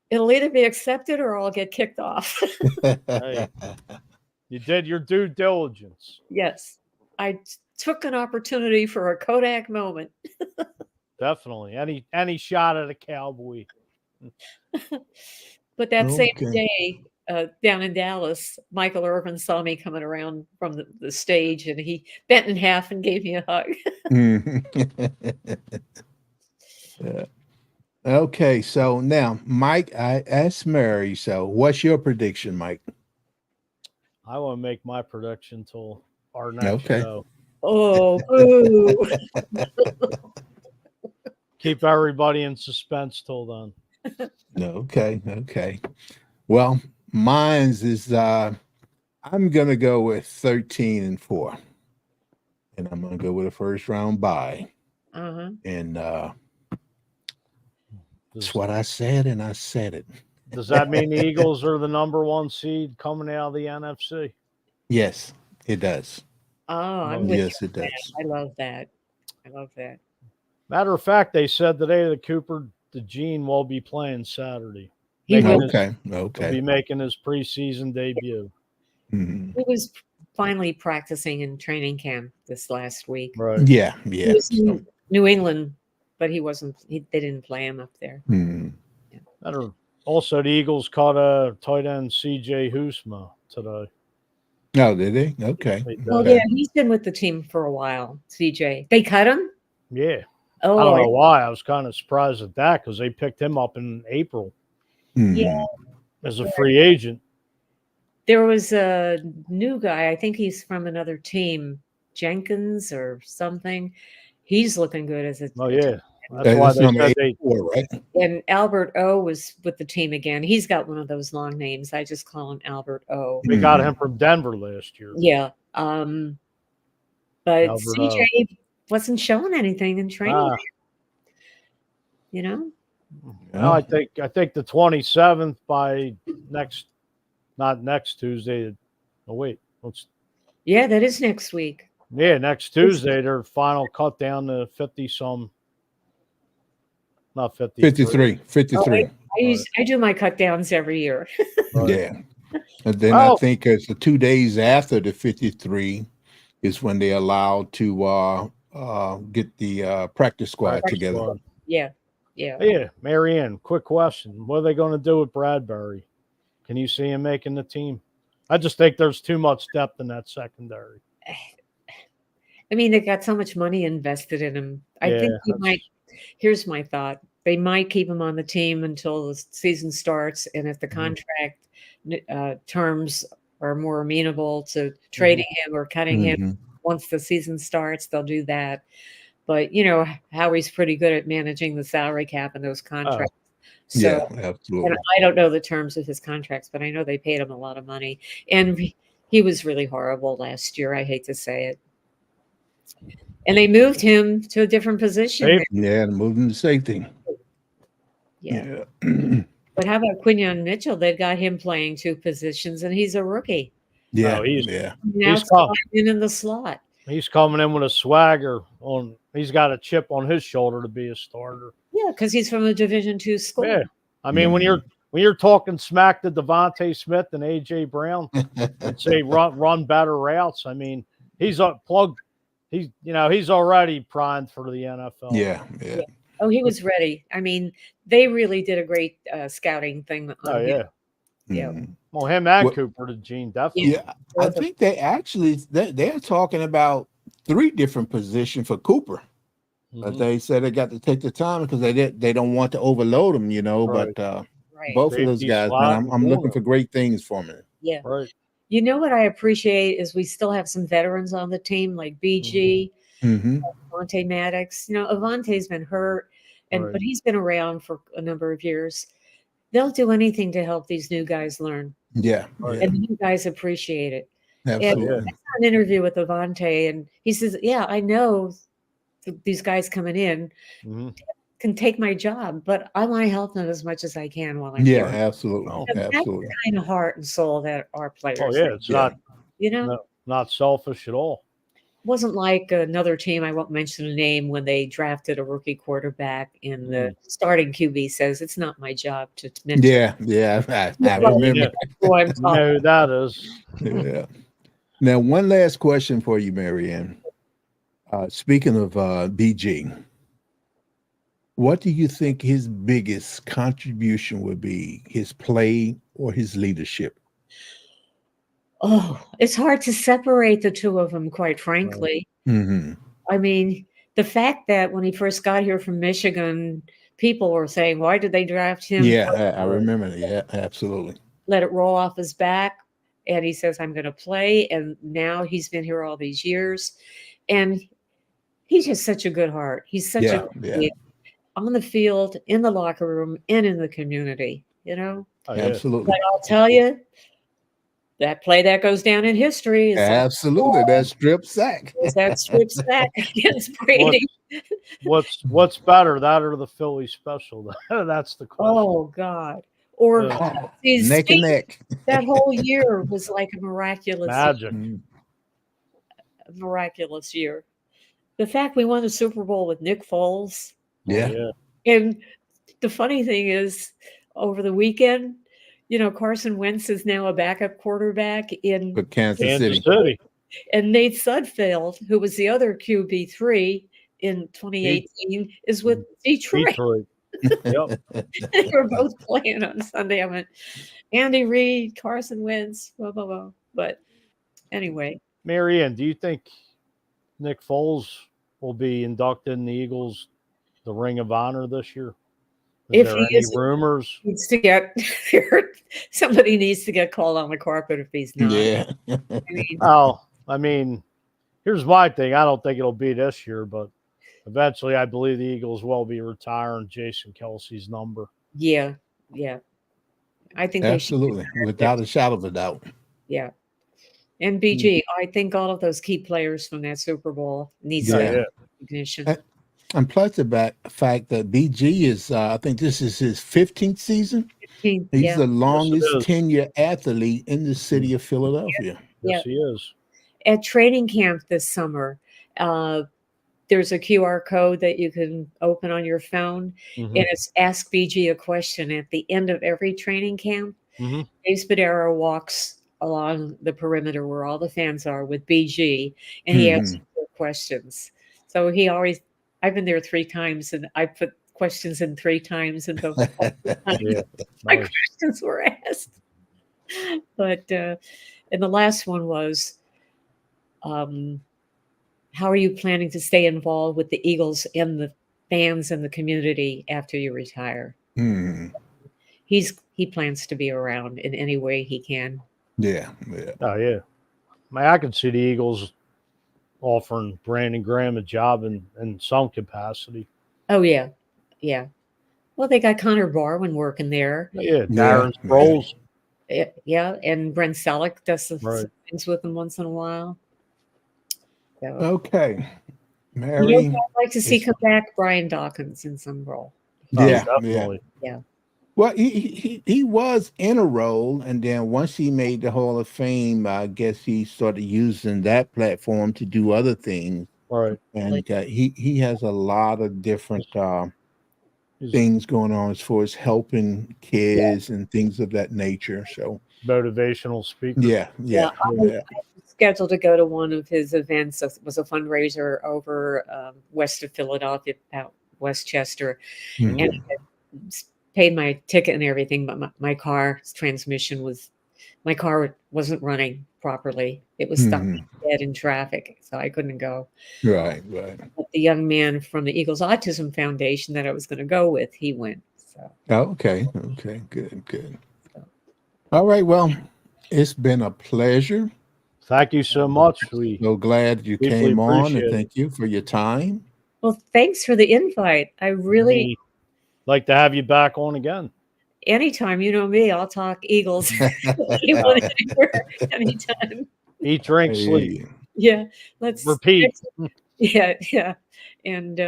[SPEAKER 2] "It'll either be accepted or I'll get kicked off."
[SPEAKER 3] Hey, you did your due diligence.
[SPEAKER 2] Yes. I took an opportunity for a Kodak moment.
[SPEAKER 3] Definitely. Any shot at a Cowboy.
[SPEAKER 2] But that same day, down in Dallas, Michael Irvin saw me coming around from the stage, and he bent in half and gave me a hug.
[SPEAKER 1] Okay, so now, Mike, I asked Mary, so what's your prediction, Mike?
[SPEAKER 3] I want to make my prediction till our next show.
[SPEAKER 2] Oh, boo.
[SPEAKER 3] Keep everybody in suspense till then.
[SPEAKER 1] Okay. Well, mine's is I'm gonna go with 13-4, and I'm gonna go with a first round bye. And that's what I said, and I said it.
[SPEAKER 3] Does that mean the Eagles are the number 1 seed coming out of the NFC?
[SPEAKER 1] Yes, it does.
[SPEAKER 2] Oh, I'm with
[SPEAKER 1] yes,
[SPEAKER 2] you.
[SPEAKER 1] It does.
[SPEAKER 2] I love that.
[SPEAKER 3] Matter of fact, they said today that Cooper DeJean will be playing Saturday.
[SPEAKER 1] Okay.
[SPEAKER 3] He'll be making his preseason debut.
[SPEAKER 1] Mm-hmm.
[SPEAKER 2] He was finally practicing in training camp this last week.
[SPEAKER 3] Right.
[SPEAKER 1] Yeah.
[SPEAKER 2] He was in New England, but he wasn't. They didn't play him up there.
[SPEAKER 1] Mm-hmm.
[SPEAKER 3] Yeah. Also, the Eagles caught a tight end, C.J. Hoosma, today.
[SPEAKER 1] Oh, did they? Okay.
[SPEAKER 2] Well, yeah, he's been with the team for a while. CJ, they cut him.
[SPEAKER 3] Yeah.
[SPEAKER 2] Oh,
[SPEAKER 3] I don't know why. I was kind of surprised at that because they picked him up in April.
[SPEAKER 2] Yeah,
[SPEAKER 3] as a free agent.
[SPEAKER 2] There was a new guy. I think he's from another team, Jenkins or something. He's looking good as a.
[SPEAKER 3] Oh yeah, that's why they said they.
[SPEAKER 1] Right.
[SPEAKER 2] And Albert O was with the team again. He's got one of those long names. I just call him Albert O.
[SPEAKER 3] We got him from Denver last year.
[SPEAKER 2] Yeah. But Albert CJ wasn't showing anything in training. You know?
[SPEAKER 3] No, I think the 27th by not next Tuesday. Oh wait,
[SPEAKER 2] yeah, that is next week.
[SPEAKER 3] Yeah, next Tuesday, their final cut down to 50-some. Not 53.
[SPEAKER 1] 53.
[SPEAKER 2] I do my cut downs every year.
[SPEAKER 1] Yeah. And then I think it's the 2 days after the 53 is when they allowed to get the practice squad together.
[SPEAKER 2] Yeah.
[SPEAKER 3] Yeah, Marianne, quick question. What are they going to do with Bradbury? Can you see him making the team? I just think there's too much depth in that secondary.
[SPEAKER 2] I mean, they got so much money invested in him. I
[SPEAKER 3] Yeah,
[SPEAKER 2] think he might. Here's my thought: they might keep him on the team until the season starts, and if the contract terms are more amenable to trading him or cutting him once the season starts, they'll do that. But Howie's pretty good at managing the salary cap and those contracts. So,
[SPEAKER 1] yeah, absolutely.
[SPEAKER 2] and I don't know the terms of his contracts, but I know they paid him a lot of money, and he was really horrible last year. I hate to say it. And they moved him to a different position.
[SPEAKER 1] Yeah, moved him to safety.
[SPEAKER 2] Yeah. But how about Quinyon Mitchell? They've got him playing 2 positions, and he's a rookie.
[SPEAKER 1] Yeah,
[SPEAKER 2] Now it's sliding in the slot.
[SPEAKER 3] He's coming in with a swagger on. He's got a chip on his shoulder to be a starter.
[SPEAKER 2] Yeah, because he's from a Division II school.
[SPEAKER 3] Yeah, I mean when you're talking smack to Devontae Smith and AJ Brown and say run better routes. I mean he's plugged. He's already primed for the NFL.
[SPEAKER 1] Yeah.
[SPEAKER 2] Oh, he was ready. I mean, they really did a great scouting thing. Yeah.
[SPEAKER 3] Well, him and Cooper to Gene definitely.
[SPEAKER 1] Yeah, I think they're talking about 3 different positions for Cooper. But they said they got to take the time because they don't want to overload him,
[SPEAKER 3] Right.
[SPEAKER 1] But both of those guys, man, I'm looking for great things from it.
[SPEAKER 2] Yeah.
[SPEAKER 3] Right.
[SPEAKER 2] You know what I appreciate is we still have some veterans on the team like BG, Avante Maddox. Avante's been hurt, but he's been around for a number of years. They'll do anything to help these new guys learn.
[SPEAKER 1] Yeah.
[SPEAKER 2] And the new guys appreciate it.
[SPEAKER 1] Absolutely.
[SPEAKER 2] And I saw an interview with Avante, and he says, yeah, I know these guys coming in can take my job, but I want to help them as much as I can while I'm here.
[SPEAKER 1] Absolutely.
[SPEAKER 2] That's the kind of heart and soul that our players have.
[SPEAKER 3] It's not selfish at all.
[SPEAKER 2] Wasn't like another team, I won't mention a name, when they drafted a rookie quarterback and the starting QB says, it's not my job to mention.
[SPEAKER 1] I remember.
[SPEAKER 2] Who I'm talking
[SPEAKER 3] who that is.
[SPEAKER 1] Yeah. Now, one last question for you, Marianne. Speaking of BG, what do you think his biggest contribution would be? His play or his leadership?
[SPEAKER 2] Oh, it's hard to separate the two of them, quite frankly. I mean, the fact that when he first got here from Michigan, people were saying, why did they draft him?
[SPEAKER 1] Yeah, I remember that. Yeah, absolutely.
[SPEAKER 2] Let it roll off his back. And he says, I'm going to play. And now he's been here all these years. And he's just such a good heart. He's such a good on the field, in the locker room, and in the community,
[SPEAKER 1] Absolutely.
[SPEAKER 2] But I'll tell you, that play that goes down in history is
[SPEAKER 1] absolutely that strip sack.
[SPEAKER 2] That strip sack against Brady.
[SPEAKER 3] What's better, that or the Philly special? That's the question.
[SPEAKER 2] Oh God. Or
[SPEAKER 1] neck and neck.
[SPEAKER 2] That whole year was like a miraculous year. The fact we won the Super Bowl with Nick Foles.
[SPEAKER 1] Yeah.
[SPEAKER 2] And the funny thing is, over the weekend, Carson Wentz is now a backup quarterback in
[SPEAKER 1] Kansas City.
[SPEAKER 2] And Nate Sudfeld, who was the other QB3 in 2018, is with Detroit.
[SPEAKER 3] Yep.
[SPEAKER 2] They were both playing on Sunday. I went, Andy Reid, Carson Wentz, blah, blah, blah. But anyway.
[SPEAKER 3] Marianne, do you think Nick Foles will be inducted in the Eagles, the Ring of Honor this year?
[SPEAKER 2] If
[SPEAKER 3] there
[SPEAKER 2] he
[SPEAKER 3] any
[SPEAKER 2] is,
[SPEAKER 3] rumors?
[SPEAKER 2] Needs to get somebody needs to get called on the carpet if he's not.
[SPEAKER 1] Yeah.
[SPEAKER 3] I mean, here's my thing. I don't think it'll be this year, but eventually I believe the Eagles will be retiring Jason Kelsey's number.
[SPEAKER 2] Yeah. I think
[SPEAKER 1] absolutely, without a shadow of a doubt.
[SPEAKER 2] Yeah. And BG, I think all of those key players from that Super Bowl needs that recognition.
[SPEAKER 1] And plus the fact that BG is, I think this is his 15th season. He's the longest tenure athlete in the city of Philadelphia.
[SPEAKER 3] Yes, he is.
[SPEAKER 2] At training camp this summer, there's a QR code that you can open on your phone, and it's Ask BG a Question. At the end of every training camp, Dave Spadaro walks along the perimeter where all the fans are with BG, and he asks questions. So I've been there 3 times, and I put questions in 3 times, and my questions were asked. But and the last one was, how are you planning to stay involved with the Eagles and the fans and the community after you retire?
[SPEAKER 1] Hmm.
[SPEAKER 2] He plans to be around in any way he can.
[SPEAKER 1] Yeah, yeah.
[SPEAKER 3] Oh yeah. I can see the Eagles offering Brandon Graham a job in some capacity.
[SPEAKER 2] Oh yeah, yeah. Well, they got Connor Barwin working there.
[SPEAKER 3] Yeah,
[SPEAKER 1] Yeah,
[SPEAKER 3] Darren Sproles.
[SPEAKER 2] Yeah, and Brent Selleck does some
[SPEAKER 3] Right.
[SPEAKER 2] things with them once in a while. So,
[SPEAKER 1] Okay.
[SPEAKER 2] you know,
[SPEAKER 1] Mary.
[SPEAKER 2] who I'd like to see
[SPEAKER 1] is-
[SPEAKER 2] come back, Brian Dawkins in some role.
[SPEAKER 3] Oh,
[SPEAKER 1] Yeah, yeah.
[SPEAKER 3] definitely.
[SPEAKER 2] Yeah.
[SPEAKER 1] Well, he was in a role, and then once he made the Hall of Fame, I guess he started using that platform to do other things.
[SPEAKER 3] Right.
[SPEAKER 1] And he has a lot of different
[SPEAKER 3] He's
[SPEAKER 1] things going on as far as helping kids and things of that nature. So
[SPEAKER 3] motivational speaker.
[SPEAKER 1] yeah.
[SPEAKER 2] I'm scheduled to go to one of his events. It was a fundraiser over west of Philadelphia, out Westchester,
[SPEAKER 1] Mhm.
[SPEAKER 2] and I paid my ticket and everything, but my car's transmission my car wasn't running properly. It was stuck dead in traffic, so I couldn't go.
[SPEAKER 1] Right.
[SPEAKER 2] But the young man from the Eagles Autism Foundation that I was going to go with, he went. So
[SPEAKER 1] Okay, good. All right, well, it's been a pleasure.
[SPEAKER 3] Thank you so much. We
[SPEAKER 1] So glad you
[SPEAKER 3] deeply
[SPEAKER 1] came on,
[SPEAKER 3] appreciate
[SPEAKER 1] and
[SPEAKER 3] it.
[SPEAKER 1] thank you for your time.
[SPEAKER 2] well, thanks for the invite. I really,
[SPEAKER 3] like to have you back on again.
[SPEAKER 2] anytime, you know me, I'll talk Eagles. Anyone, anywhere, anytime.
[SPEAKER 3] Eat, drink, sleep.
[SPEAKER 2] Yeah, let's
[SPEAKER 3] Repeat.
[SPEAKER 2] Yeah, and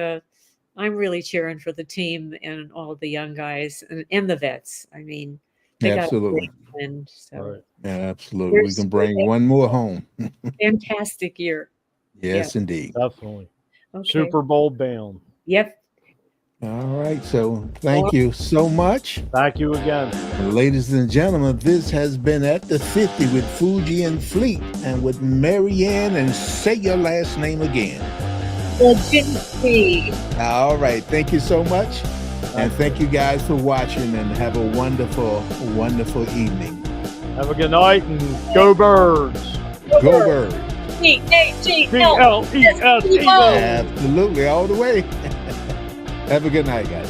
[SPEAKER 2] I'm really cheering for the team and all the young guys and the vets. I mean, they
[SPEAKER 1] Absolutely.
[SPEAKER 2] got a great win, so
[SPEAKER 3] Right.
[SPEAKER 1] Absolutely. We can bring one more home.
[SPEAKER 2] fantastic year.
[SPEAKER 1] Yes, indeed.
[SPEAKER 3] Definitely.
[SPEAKER 2] Okay.
[SPEAKER 3] Super Bowl bound.
[SPEAKER 2] Yep.
[SPEAKER 1] All right. So thank you so much.
[SPEAKER 3] Thank you again.
[SPEAKER 1] Ladies and gentlemen, this has been At the 50 with Fuji and Fleet and with Marianne, and say your last name again.
[SPEAKER 2] Legitimacy.
[SPEAKER 1] All right. Thank you so much. And thank you guys for watching, and have a wonderful, wonderful evening.
[SPEAKER 3] Have a good night and go Birds.
[SPEAKER 1] Go Birds.
[SPEAKER 3] BLESE.
[SPEAKER 1] Absolutely. All the way. Have a good night, guys.